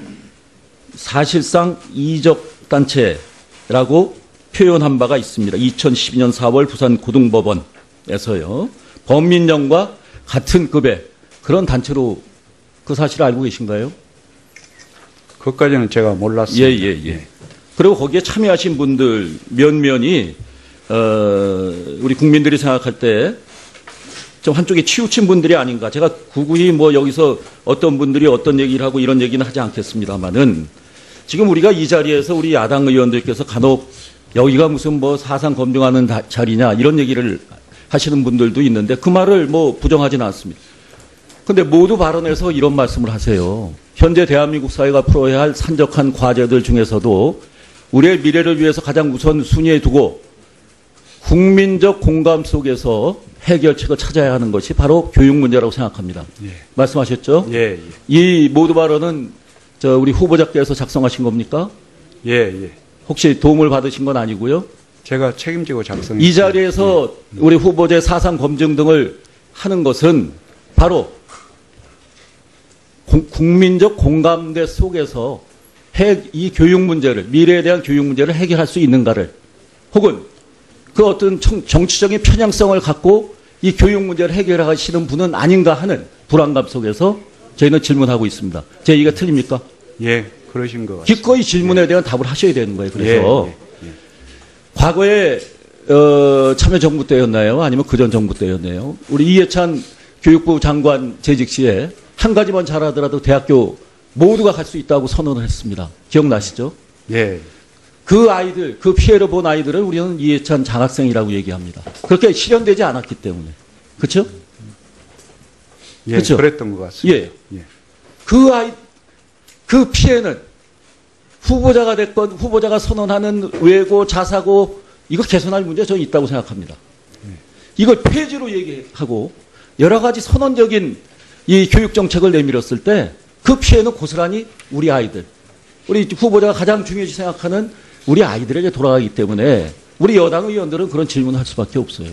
사실상 이적 단체라고 표현한 바가 있습니다. 2012년 4월 부산 고등법원에서요. 범민령과 같은 급의 그런 단체로 그 사실을 알고 계신가요? 그것까지는 제가 몰랐습니다. 예. 그리고 거기에 참여하신 분들 면면이 우리 국민들이 생각할 때 좀 한쪽에 치우친 분들이 아닌가. 제가 구구히 여기서 어떤 분들이 어떤 얘기를 하고 이런 얘기는 하지 않겠습니다만은 지금 우리가 이 자리에서 우리 야당 의원들께서 간혹 여기가 무슨 사상 검증하는 자리냐 이런 얘기를 하시는 분들도 있는데 그 말을 부정하지는 않습니다. 근데 모두 발언해서 이런 말씀을 하세요. 현재 대한민국 사회가 풀어야 할 산적한 과제들 중에서도 우리의 미래를 위해서 가장 우선 순위에 두고 국민적 공감 속에서 해결책을 찾아야 하는 것이 바로 교육 문제라고 생각합니다. 예. 말씀하셨죠? 예. 이 모두 발언은 우리 후보자께서 작성하신 겁니까? 예. 혹시 도움을 받으신 건 아니고요? 제가 책임지고 작성했습니다. 이 자리에서 우리 후보자의 사상 검증 등을 하는 것은 바로 국민적 공감대 속에서 이 교육 문제를, 미래에 대한 교육 문제를 해결할 수 있는가를, 혹은 그 어떤 정치적인 편향성을 갖고 이 교육 문제를 해결하시는 분은 아닌가 하는 불안감 속에서 저희는 질문하고 있습니다. 제 얘기가 틀립니까? 예, 그러신 것 같습니다. 기꺼이 질문에 대한 답을 하셔야 되는 거예요. 그래서 예. 과거에 참여정부 때였나요? 아니면 그전 정부 때였나요? 우리 이해찬 교육부 장관 재직 시에 한 가지만 잘하더라도 대학교 모두가 갈 수 있다고 선언을 했습니다. 기억나시죠? 예. 그 아이들, 그 피해를 본 아이들을 우리는 이해찬 장학생이라고 얘기합니다. 그렇게 실현되지 않았기 때문에. 그렇죠? 예, 그렇죠? 그랬던 것 같습니다. 예. 그 피해는 후보자가 됐건 후보자가 선언하는 외고, 자사고 이거 개선할 문제 저는 있다고 생각합니다. 이걸 폐지로 얘기하고 여러 가지 선언적인 이 교육 정책을 내밀었을 때 그 피해는 고스란히 우리 아이들, 우리 후보자가 가장 중요시 생각하는 우리 아이들에게 돌아가기 때문에 우리 여당 의원들은 그런 질문을 할 수밖에 없어요.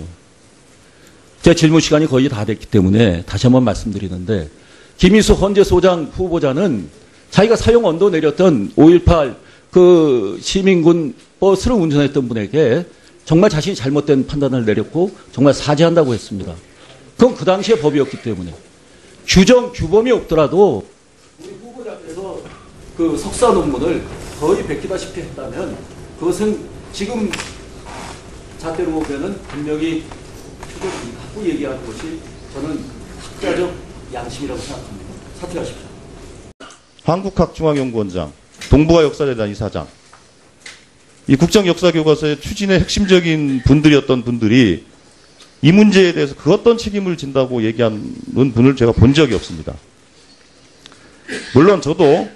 제 질문 시간이 거의 다 됐기 때문에 다시 한번 말씀드리는데 김희수 헌재소장 후보자는 자기가 사용 언도 내렸던 5.18 그 시민군 버스를 운전했던 분에게 정말 자신이 잘못된 판단을 내렸고 정말 사죄한다고 했습니다. 그건 그 당시의 법이었기 때문에 규범이 없더라도 우리 후보자께서 그 석사 논문을 거의 베끼다시피 했다면 그것은 지금 잣대로 보면은 분명히 표정이 갖고 얘기하는 것이 저는 학자적 양심이라고 생각합니다. 사퇴하십시오. 한국학중앙연구원장, 동북아 역사재단 이사장, 이 국정역사교과서의 추진의 핵심적인 분들이었던 분들이 이 문제에 대해서 그 어떤 책임을 진다고 얘기하는 분을 제가 본 적이 없습니다. 물론 저도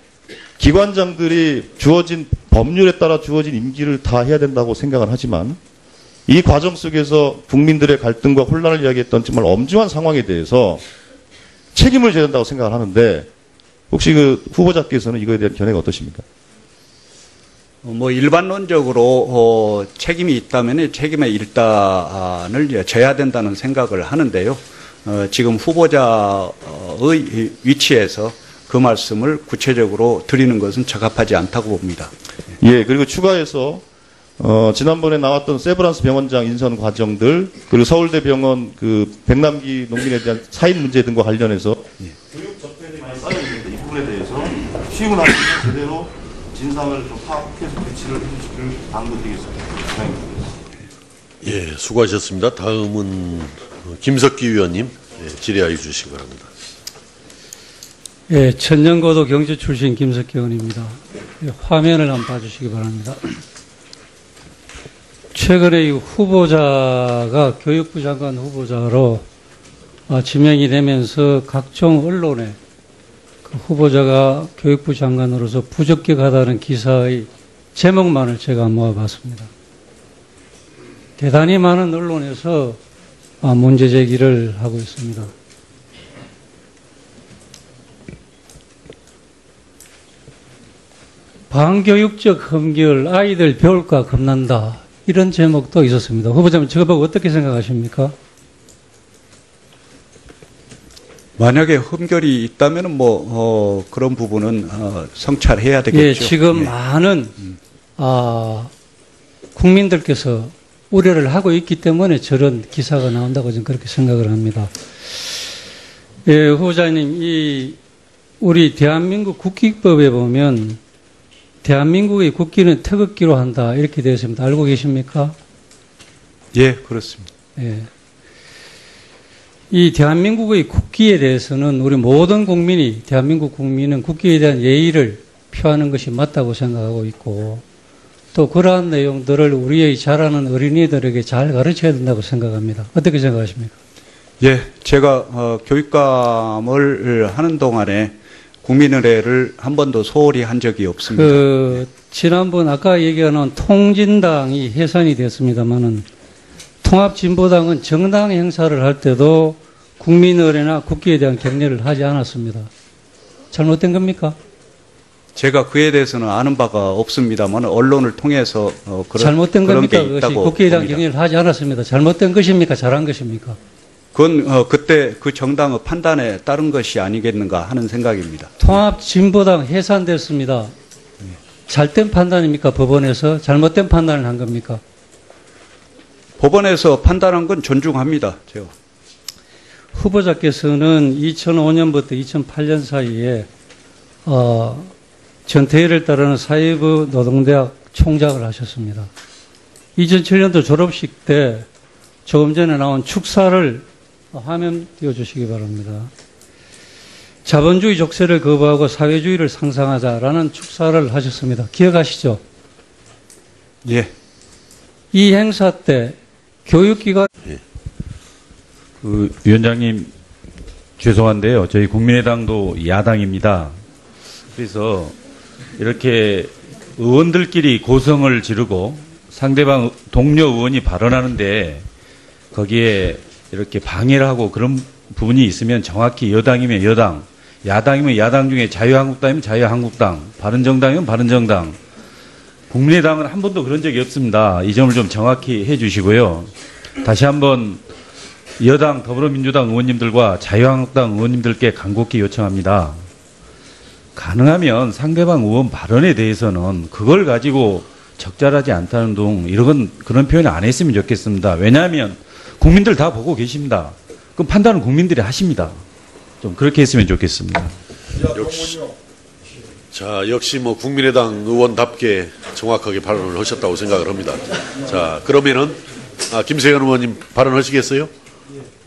기관장들이 주어진 법률에 따라 주어진 임기를 다 해야 된다고 생각을 하지만 이 과정 속에서 국민들의 갈등과 혼란을 이야기했던 정말 엄중한 상황에 대해서 책임을 져야 된다고 생각을 하는데 혹시 그 후보자께서는 이거에 대한 견해가 어떠십니까? 뭐 일반론적으로 책임이 있다면 책임의 일단을 져야 된다는 생각을 하는데요. 지금 후보자의 위치에서 그 말씀을 구체적으로 드리는 것은 적합하지 않다고 봅니다. 예, 그리고 추가해서 지난번에 나왔던 세브란스 병원장 인선 과정들 그리고 서울대병원 그 백남기 농민에 대한 사인 문제 등과 관련해서 교육 적폐들이 많이 쌓여 있는데 이 부분에 대해서 쉬운 한시에 제대로 진상을 좀 파악해서 배치를 해주시길 당부드리겠습니다. 예, 수고하셨습니다. 다음은 김석기 의원님 질의하여 주시기 바랍니다. 예, 천년고도 경제 출신 김석기 의원입니다. 화면을 한번 봐주시기 바랍니다. 최근에 이 후보자가 교육부 장관 후보자로 지명이 되면서 각종 언론에 그 후보자가 교육부 장관으로서 부적격하다는 기사의 제목만을 제가 모아봤습니다. 대단히 많은 언론에서 문제 제기를 하고 있습니다. 반교육적 흠결, 아이들 배울까 겁난다. 이런 제목도 있었습니다. 후보자님, 저거 보고 어떻게 생각하십니까? 만약에 흠결이 있다면 그런 부분은 성찰해야 되겠죠. 예, 지금 많은 국민들께서 우려를 하고 있기 때문에 저런 기사가 나온다고 저는 그렇게 생각을 합니다. 예, 후보자님, 우리 대한민국 국기법에 보면 대한민국의 국기는 태극기로 한다 이렇게 되어 있습니다. 알고 계십니까? 예, 그렇습니다. 예. 이 대한민국의 국기에 대해서는 우리 모든 국민이 대한민국 국민은 국기에 대한 예의를 표하는 것이 맞다고 생각하고 있고 또 그러한 내용들을 우리의 자라는 어린이들에게 잘 가르쳐야 된다고 생각합니다. 어떻게 생각하십니까? 예, 제가 교육감을 하는 동안에 국민의례를 한 번도 소홀히 한 적이 없습니다. 지난번 아까 얘기하는 통진당이 해산이 됐습니다만은 통합진보당은 정당 행사를 할 때도 국민의례나 국기에 대한 격려를 하지 않았습니다. 잘못된 겁니까? 제가 그에 대해서는 아는 바가 없습니다만 언론을 통해서 잘못된 그런 겁니까? 게 그것이 있다고 국기에 대한 봅니다. 격려를 하지 않았습니다. 잘못된 것입니까? 잘한 것입니까? 그건 그때 그 정당의 판단에 따른 것이 아니겠는가 하는 생각입니다. 통합진보당 해산됐습니다. 잘된 판단입니까? 법원에서 잘못된 판단을 한 겁니까? 법원에서 판단한 건 존중합니다. 제가. 후보자께서는 2005년부터 2008년 사이에 전태일을 따르는 사회부 노동대학 총장을 하셨습니다. 2007년도 졸업식 때 조금 전에 나온 축사를 화면 띄워주시기 바랍니다. 자본주의 족쇄를 거부하고 사회주의를 상상하자라는 축사를 하셨습니다. 기억하시죠? 예. 이 행사 때 교육기관 위원장님 죄송한데요. 저희 국민의당도 야당입니다. 그래서 이렇게 의원들끼리 고성을 지르고 상대방 동료 의원이 발언하는데 거기에 이렇게 방해를 하고 그런 부분이 있으면 정확히 여당이면 여당, 야당이면 야당 중에 자유한국당이면 자유한국당, 바른정당이면 바른정당. 국민의당은 한 번도 그런 적이 없습니다. 이 점을 좀 정확히 해 주시고요. 다시 한번 여당 더불어민주당 의원님들과 자유한국당 의원님들께 간곡히 요청합니다. 가능하면 상대방 의원 발언에 대해서는 그걸 가지고 적절하지 않다는 등 이런 그런 표현 안 했으면 좋겠습니다. 왜냐하면 국민들 다 보고 계십니다. 그럼 판단은 국민들이 하십니다. 좀 그렇게 했으면 좋겠습니다. 역시 뭐 국민의당 의원답게 정확하게 발언을 하셨다고 생각을 합니다. 자, 그러면은 김세현 의원님 발언하시겠어요?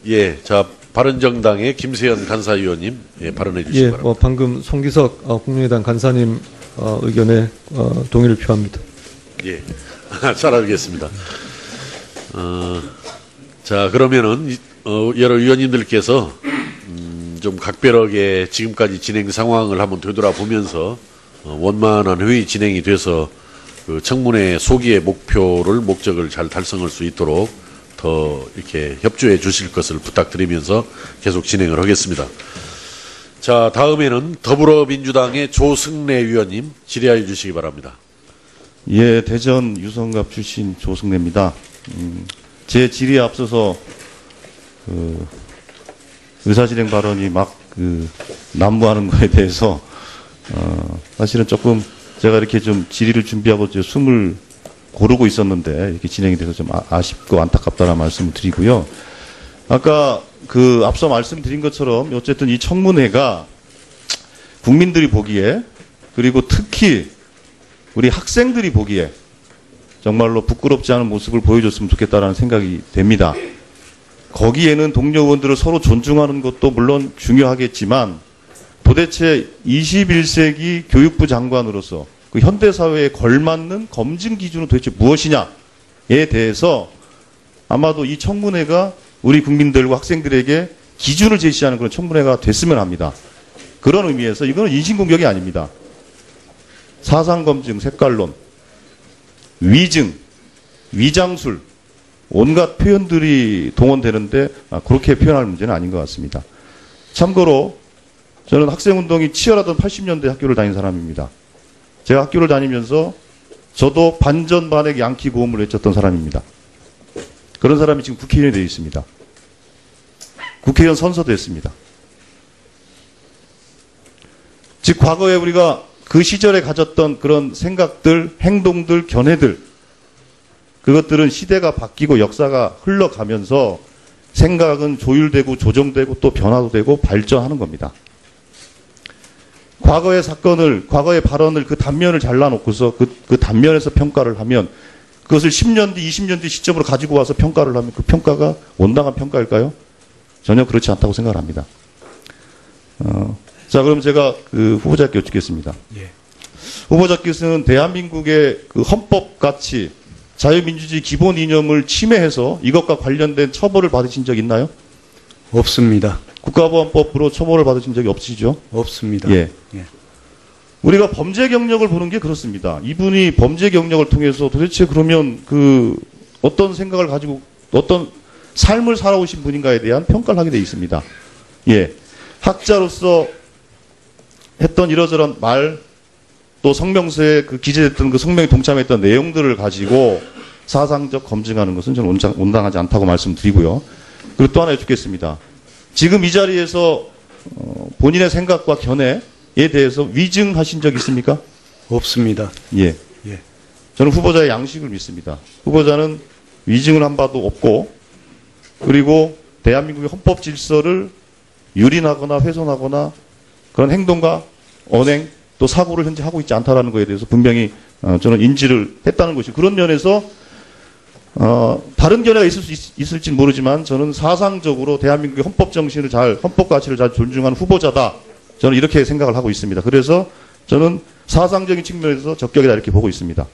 예, 자 바른정당의 김세현 간사위원님 발언해 주시기 예, 바랍니다. 방금 송기석 국민의당 간사님 의견에 동의를 표합니다. 예, 잘 알겠습니다. 자 그러면은 여러 위원님들께서 좀 각별하게 지금까지 진행 상황을 한번 되돌아보면서 원만한 회의 진행이 돼서 그 청문회 소기의 목적을 잘 달성할 수 있도록 더 이렇게 협조해 주실 것을 부탁드리면서 계속 진행을 하겠습니다. 자, 다음에는 더불어민주당의 조승래 위원님 질의하여 주시기 바랍니다. 예, 대전 유성갑 출신 조승래입니다. 제 질의에 앞서서 의사진행 발언이 막 난무하는 거에 대해서 사실은 조금 제가 이렇게 좀 질의를 준비하고 숨을 고르고 있었는데 이렇게 진행이 돼서 좀 아쉽고 안타깝다는 말씀을 드리고요. 아까 앞서 말씀드린 것처럼 어쨌든 이 청문회가 국민들이 보기에 그리고 특히 우리 학생들이 보기에 정말로 부끄럽지 않은 모습을 보여줬으면 좋겠다라는 생각이 됩니다. 거기에는 동료 의원들을 서로 존중하는 것도 물론 중요하겠지만 도대체 21세기 교육부 장관으로서 그 현대사회에 걸맞는 검증 기준은 도대체 무엇이냐에 대해서 아마도 이 청문회가 우리 국민들과 학생들에게 기준을 제시하는 그런 청문회가 됐으면 합니다. 그런 의미에서 이거는 인신공격이 아닙니다. 사상검증, 색깔론, 위증, 위장술 온갖 표현들이 동원되는데 그렇게 표현할 문제는 아닌 것 같습니다. 참고로 저는 학생운동이 치열하던 80년대 학교를 다닌 사람입니다. 제가 학교를 다니면서 저도 반전반액 양키 고음을 외쳤던 사람입니다. 그런 사람이 지금 국회의원이 되어 있습니다. 국회의원 선서도 했습니다. 즉 과거에 우리가 그 시절에 가졌던 그런 생각들, 행동들, 견해들 그것들은 시대가 바뀌고 역사가 흘러가면서 생각은 조율되고 조정되고 또 변화도 되고 발전하는 겁니다. 과거의 사건을, 과거의 발언을 그 단면을 잘라놓고서 그 단면에서 평가를 하면 그것을 10년 뒤, 20년 뒤 시점으로 가지고 와서 평가를 하면 그 평가가 온당한 평가일까요? 전혀 그렇지 않다고 생각을 합니다. 자, 그럼 제가 후보자께 여쭙겠습니다. 예. 후보자께서는 대한민국의 그 헌법 가치, 자유민주주의 기본 이념을 침해해서 이것과 관련된 처벌을 받으신 적 있나요? 없습니다. 국가보안법으로 처벌을 받으신 적이 없으시죠? 없습니다. 예. 예. 우리가 범죄 경력을 보는 게 그렇습니다. 이분이 범죄 경력을 통해서 도대체 그러면 어떤 생각을 가지고 어떤 삶을 살아오신 분인가에 대한 평가를 하게 돼 있습니다. 예. 학자로서 했던 이러저런 말, 또 성명서에 기재됐던 그 성명에 동참했던 내용들을 가지고 사상적 검증하는 것은 저는 온당하지 않다고 말씀드리고요. 그리고 또 하나 여쭙겠습니다. 지금 이 자리에서 본인의 생각과 견해에 대해서 위증하신 적 있습니까? 없습니다. 예. 예. 저는 후보자의 양식을 믿습니다. 후보자는 위증을 한 바도 없고 그리고 대한민국의 헌법 질서를 유린하거나 훼손하거나 그런 행동과 언행 또 사고를 현재 하고 있지 않다라는 것에 대해서 분명히 저는 인지를 했다는 것이 그런 면에서 다른 견해가 있을지는 모르지만 저는 사상적으로 대한민국의 헌법 정신을 헌법 가치를 잘 존중하는 후보자다. 저는 이렇게 생각을 하고 있습니다. 그래서 저는 사상적인 측면에서 적격이다 이렇게 보고 있습니다.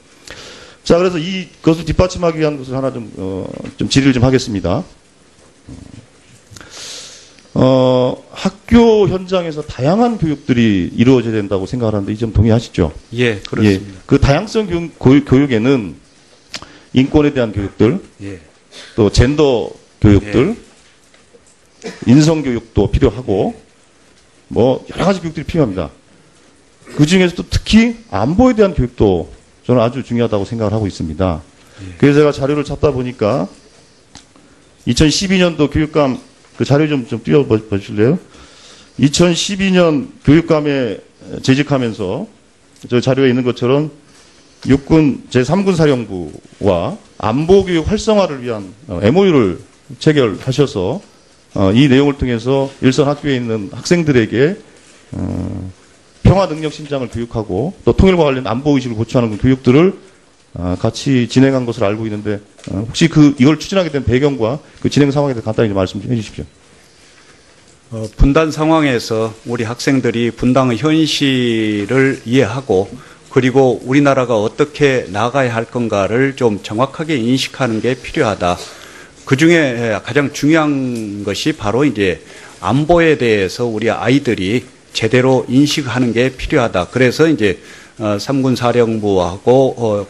자, 그래서 이것을 뒷받침하기 위한 것을 하나 좀 질의를 좀 하겠습니다. 학교 현장에서 다양한 교육들이 이루어져야 된다고 생각하는데 이 점 동의하시죠? 예, 그렇습니다. 예, 그 다양성 교육에는 인권에 대한 교육들, 예. 또 젠더 교육들, 인성 교육도 필요하고, 뭐 여러 가지 교육들이 필요합니다. 그 중에서도 특히 안보에 대한 교육도 저는 아주 중요하다고 생각을 하고 있습니다. 그래서 제가 자료를 찾다 보니까 2012년도 교육감 그 자료 좀 띄워보실래요? 2012년 교육감에 재직하면서 저 자료에 있는 것처럼 육군 제3군 사령부와 안보교육 활성화를 위한 MOU를 체결하셔서 이 내용을 통해서 일선 학교에 있는 학생들에게 평화 능력 신장을 교육하고 또 통일과 관련 안보 의식을 고취하는 교육들을 같이 진행한 것을 알고 있는데 혹시 이걸 추진하게 된 배경과 그 진행 상황에 대해서 간단히 좀 말씀 좀 해주십시오. 분단 상황에서 우리 학생들이 분당의 현실을 이해하고 그리고 우리나라가 어떻게 나가야 할 건가를 좀 정확하게 인식하는 게 필요하다. 그 중에 가장 중요한 것이 바로 이제 안보에 대해서 우리 아이들이 제대로 인식하는 게 필요하다. 그래서 이제 3군 사령부하고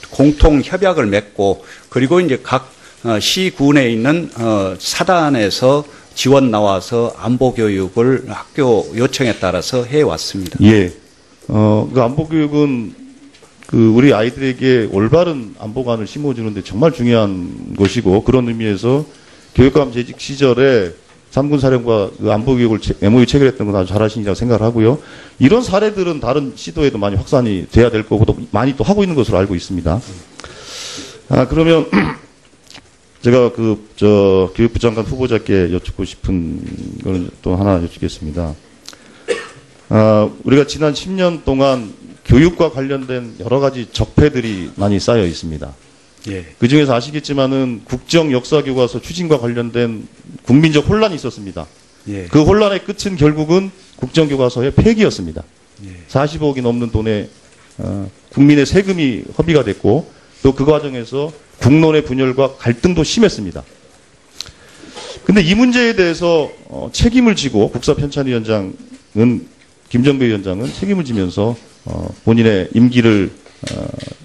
공통 협약을 맺고 그리고 이제 각 시군에 있는 사단에서 지원 나와서 안보 교육을 학교 요청에 따라서 해 왔습니다. 예. 그 안보 교육은 우리 아이들에게 올바른 안보관을 심어주는데 정말 중요한 것이고 그런 의미에서 교육감 재직 시절에 3군 사령부와 그 안보 교육을 MOU 체결했던 건 아주 잘하신다고 생각을 하고요. 이런 사례들은 다른 시도에도 많이 확산이 돼야 될 거고 또 많이 또 하고 있는 것으로 알고 있습니다. 그러면 제가 교육부 장관 후보자께 여쭙고 싶은 걸 또 하나 여쭙겠습니다. 우리가 지난 10년 동안 교육과 관련된 여러 가지 적폐들이 많이 쌓여 있습니다. 예. 그 중에서 아시겠지만은 국정 역사 교과서 추진과 관련된 국민적 혼란이 있었습니다. 예. 그 혼란의 끝은 결국은 국정 교과서의 폐기였습니다. 예. 40억이 넘는 돈에 국민의 세금이 허비가 됐고 또 그 과정에서 국론의 분열과 갈등도 심했습니다. 근데 이 문제에 대해서 책임을 지고 국사편찬위원장은 김정배 위원장은 책임을 지면서 본인의 임기를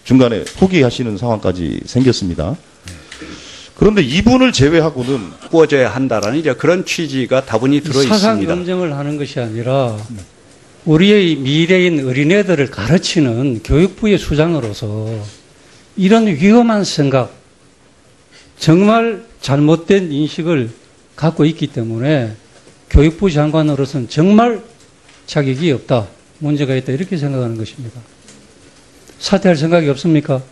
중간에 포기하시는 상황까지 생겼습니다. 그런데 이분을 제외하고는 꾸어져야 한다라는 이제 그런 취지가 다분히 들어 있습니다. 사상 검증을 하는 것이 아니라 우리의 미래인 어린애들을 가르치는 교육부의 수장으로서 이런 위험한 생각, 정말 잘못된 인식을 갖고 있기 때문에 교육부 장관으로서는 정말 자격이 없다, 문제가 있다 이렇게 생각하는 것입니다. 사퇴할 생각이 없습니까?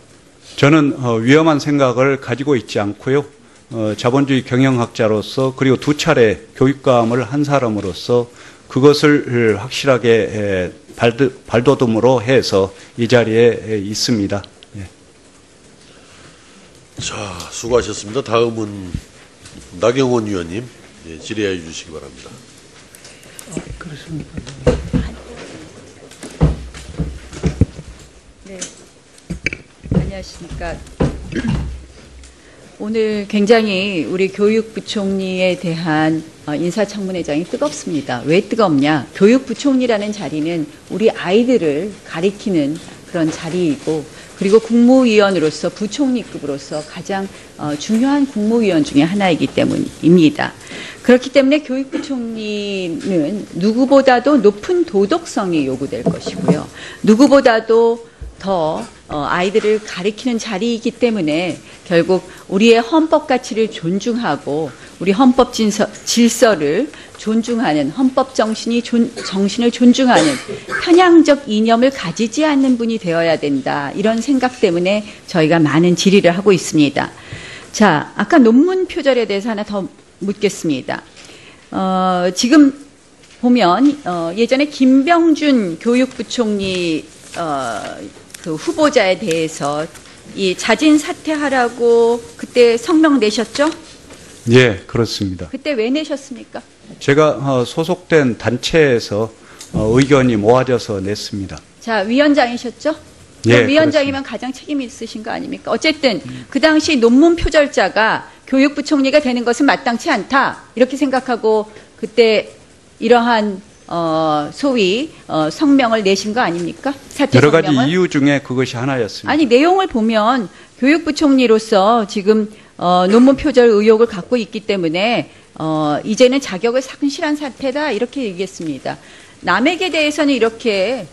저는 위험한 생각을 가지고 있지 않고요. 자본주의 경영학자로서 그리고 2차례 교육감을 한 사람으로서 그것을 확실하게 발돋움으로 해서 이 자리에 있습니다. 예. 자, 수고하셨습니다. 다음은 나경원 의원님 질의해 주시기 바랍니다. 그렇습니까? 네. 안녕하십니까. 오늘 굉장히 우리 교육부총리에 대한 인사청문회장이 뜨겁습니다. 왜 뜨겁냐? 교육부총리라는 자리는 우리 아이들을 가리키는 그런 자리이고 그리고 국무위원으로서 부총리급으로서 가장 중요한 국무위원 중에 하나이기 때문입니다. 그렇기 때문에 교육부총리는 누구보다도 높은 도덕성이 요구될 것이고요. 누구보다도 더 아이들을 가리키는 자리이기 때문에 결국 우리의 헌법 가치를 존중하고 우리 헌법 질서를 존중하는 헌법 정신을 존중하는 편향적 이념을 가지지 않는 분이 되어야 된다. 이런 생각 때문에 저희가 많은 질의를 하고 있습니다. 자, 아까 논문 표절에 대해서 하나 더 묻겠습니다. 지금 보면 예전에 김병준 교육부총리 그 후보자에 대해서 이 자진 사퇴하라고 그때 성명 내셨죠? 예, 그렇습니다. 그때 왜 내셨습니까? 제가 소속된 단체에서 의견이 모아져서 냈습니다. 자, 위원장이셨죠? 예, 위원장이면 가장 책임이 있으신 거 아닙니까? 어쨌든 그 당시 논문 표절자가 교육부 총리가 되는 것은 마땅치 않다 이렇게 생각하고 그때 이러한 소위 성명을 내신 거 아닙니까? 사퇴 여러 가지 성명을? 이유 중에 그것이 하나였습니다. 아니 내용을 보면 교육부 총리로서 지금 논문 표절 의혹을 갖고 있기 때문에 이제는 자격을 상실한 사태다 이렇게 얘기했습니다. 남에게 대해서는 이렇게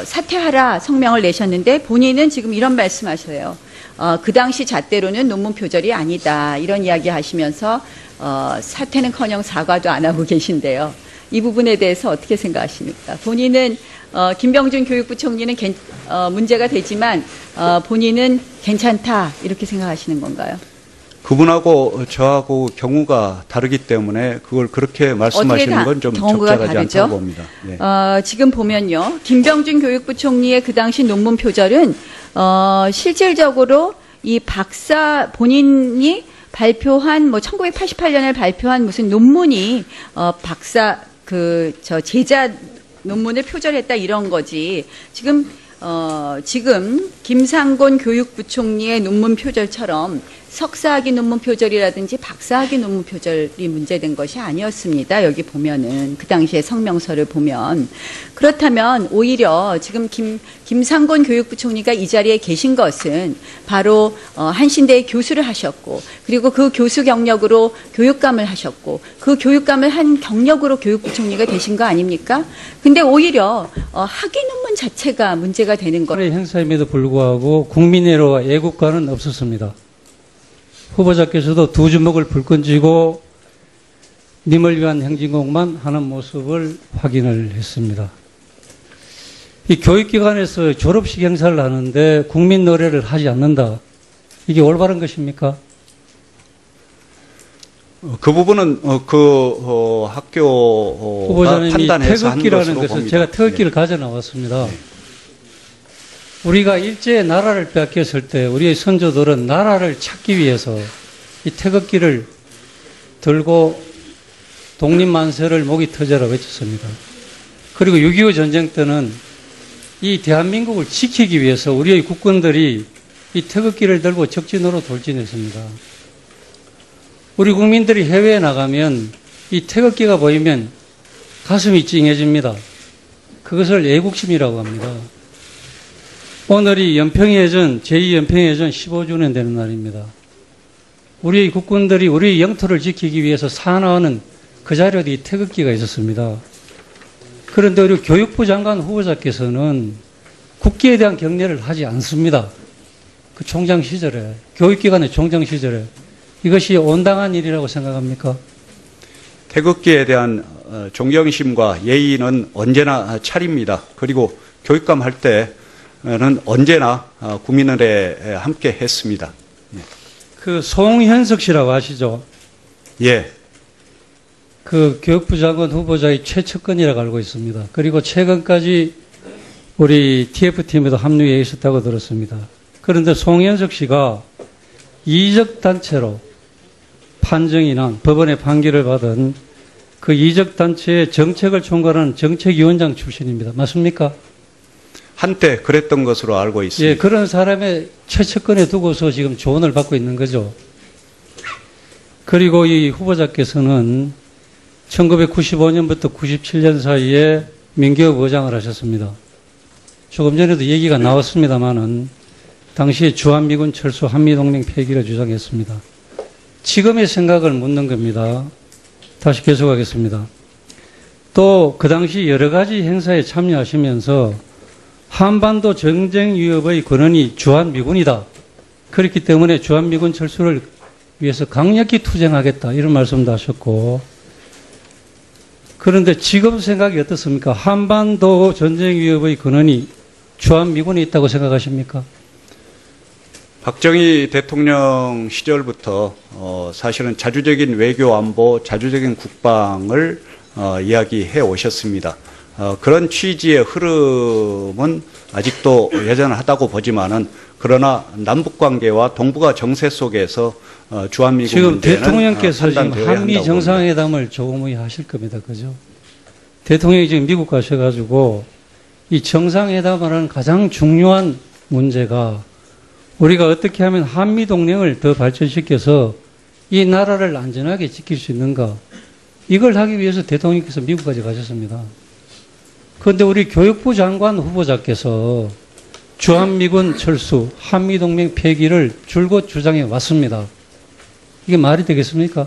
사퇴하라 성명을 내셨는데 본인은 지금 이런 말씀하셔요. 그 당시 잣대로는 논문 표절이 아니다 이런 이야기 하시면서 사퇴는커녕 사과도 안 하고 계신데요. 이 부분에 대해서 어떻게 생각하십니까? 본인은 김병준 교육부 총리는 문제가 되지만 본인은 괜찮다 이렇게 생각하시는 건가요? 그분하고 저하고 경우가 다르기 때문에 그걸 그렇게 말씀하시는 건 좀 적절하지 않다고 봅니다. 네. 지금 보면요. 김병준 교육부 총리의 그 당시 논문 표절은 실질적으로 이 박사 본인이 발표한 1988년에 발표한 무슨 논문이 박사 제자 논문을 표절했다 이런 거지. 지금 김상곤 교육부총리의 논문 표절처럼 석사학위 논문 표절이라든지 박사학위 논문 표절이 문제된 것이 아니었습니다. 여기 보면은 그 당시에 성명서를 보면 그렇다면 오히려 지금 김상곤 교육부총리가 이 자리에 계신 것은 바로 한신대의 교수를 하셨고 그리고 그 교수 경력으로 교육감을 하셨고 그 교육감을 한 경력으로 교육부총리가 되신 거 아닙니까? 근데 오히려 학위 논문 자체가 문제가 되는 것. 행사임에도 불구하고 국민애로와 애국가는 없었습니다. 후보자께서도 두 주먹을 불끈 쥐고 님을 위한 행진곡만 하는 모습을 확인을 했습니다. 이 교육기관에서 졸업식 행사를 하는데 국민 노래를 하지 않는다. 이게 올바른 것입니까? 그 부분은 학교 후보자님이 판단해서 한 태극기라는 것으로 것을 봅니다. 제가 태극기를 네. 가져 나왔습니다. 우리가 일제의 나라를 빼앗겼을 때 우리의 선조들은 나라를 찾기 위해서 이 태극기를 들고 독립만세를 목이 터져라 외쳤습니다. 그리고 6.25 전쟁 때는 이 대한민국을 지키기 위해서 우리의 국군들이 이 태극기를 들고 적진으로 돌진했습니다. 우리 국민들이 해외에 나가면 이 태극기가 보이면 가슴이 찡해집니다. 그것을 애국심이라고 합니다. 오늘이 연평해전, 제2연평해전 15주년 되는 날입니다. 우리의 국군들이 우리의 영토를 지키기 위해서 사나워는 그 자리에도 이 태극기가 있었습니다. 그런데 우리 교육부 장관 후보자께서는 국기에 대한 경례를 하지 않습니다. 그 총장 시절에, 교육기관의 총장 시절에. 이것이 온당한 일이라고 생각합니까? 태극기에 대한 존경심과 예의는 언제나 차립니다. 그리고 교육감 할 때는 언제나 국민을에 함께 했습니다. 그 송현석 씨라고 아시죠? 예. 그 교육부 장관 후보자의 최측근이라고 알고 있습니다. 그리고 최근까지 우리 TF팀에도 합류해 있었다고 들었습니다. 그런데 송현석 씨가 이적단체로 판정이 난 법원의 판결을 받은 그 이적단체의 정책을 총괄하는 정책위원장 출신입니다. 맞습니까? 한때 그랬던 것으로 알고 있습니다. 예, 그런 사람의 최측근에 두고서 지금 조언을 받고 있는 거죠. 그리고 이 후보자께서는 1995년부터 97년 사이에 민교업 의장을 하셨습니다. 조금 전에도 얘기가 나왔습니다마는 당시에 주한미군 철수 한미동맹 폐기를 주장했습니다. 지금의 생각을 묻는 겁니다. 다시 계속하겠습니다. 또 그 당시 여러 가지 행사에 참여하시면서 한반도 전쟁 위협의 근원이 주한미군이다. 그렇기 때문에 주한미군 철수를 위해서 강력히 투쟁하겠다. 이런 말씀도 하셨고. 그런데 지금 생각이 어떻습니까? 한반도 전쟁 위협의 근원이 주한미군에 있다고 생각하십니까? 박정희 대통령 시절부터 사실은 자주적인 외교 안보, 자주적인 국방을 이야기해 오셨습니다. 그런 취지의 흐름은 아직도 여전하다고 보지만은 그러나 남북 관계와 동북아 정세 속에서 주한미군 지금 문제는 대통령께서 지금 판단되어야 한미 한다고 정상회담을 조금의 하실 겁니다. 그죠? 대통령이 지금 미국 가셔가지고 이 정상회담을 하는 가장 중요한 문제가 우리가 어떻게 하면 한미동맹을 더 발전시켜서 이 나라를 안전하게 지킬 수 있는가, 이걸 하기 위해서 대통령께서 미국까지 가셨습니다. 그런데 우리 교육부 장관 후보자께서 주한미군 철수, 한미동맹 폐기를 줄곧 주장해 왔습니다. 이게 말이 되겠습니까?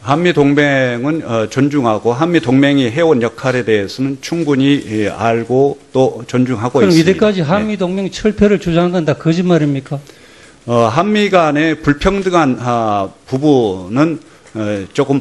한미동맹은 존중하고 한미동맹이 해온 역할에 대해서는 충분히 알고 또 존중하고 그럼 있습니다. 이때까지 한미동맹 철폐를 주장한 건 다 거짓말입니까? 한미 간의 불평등한 부분은 조금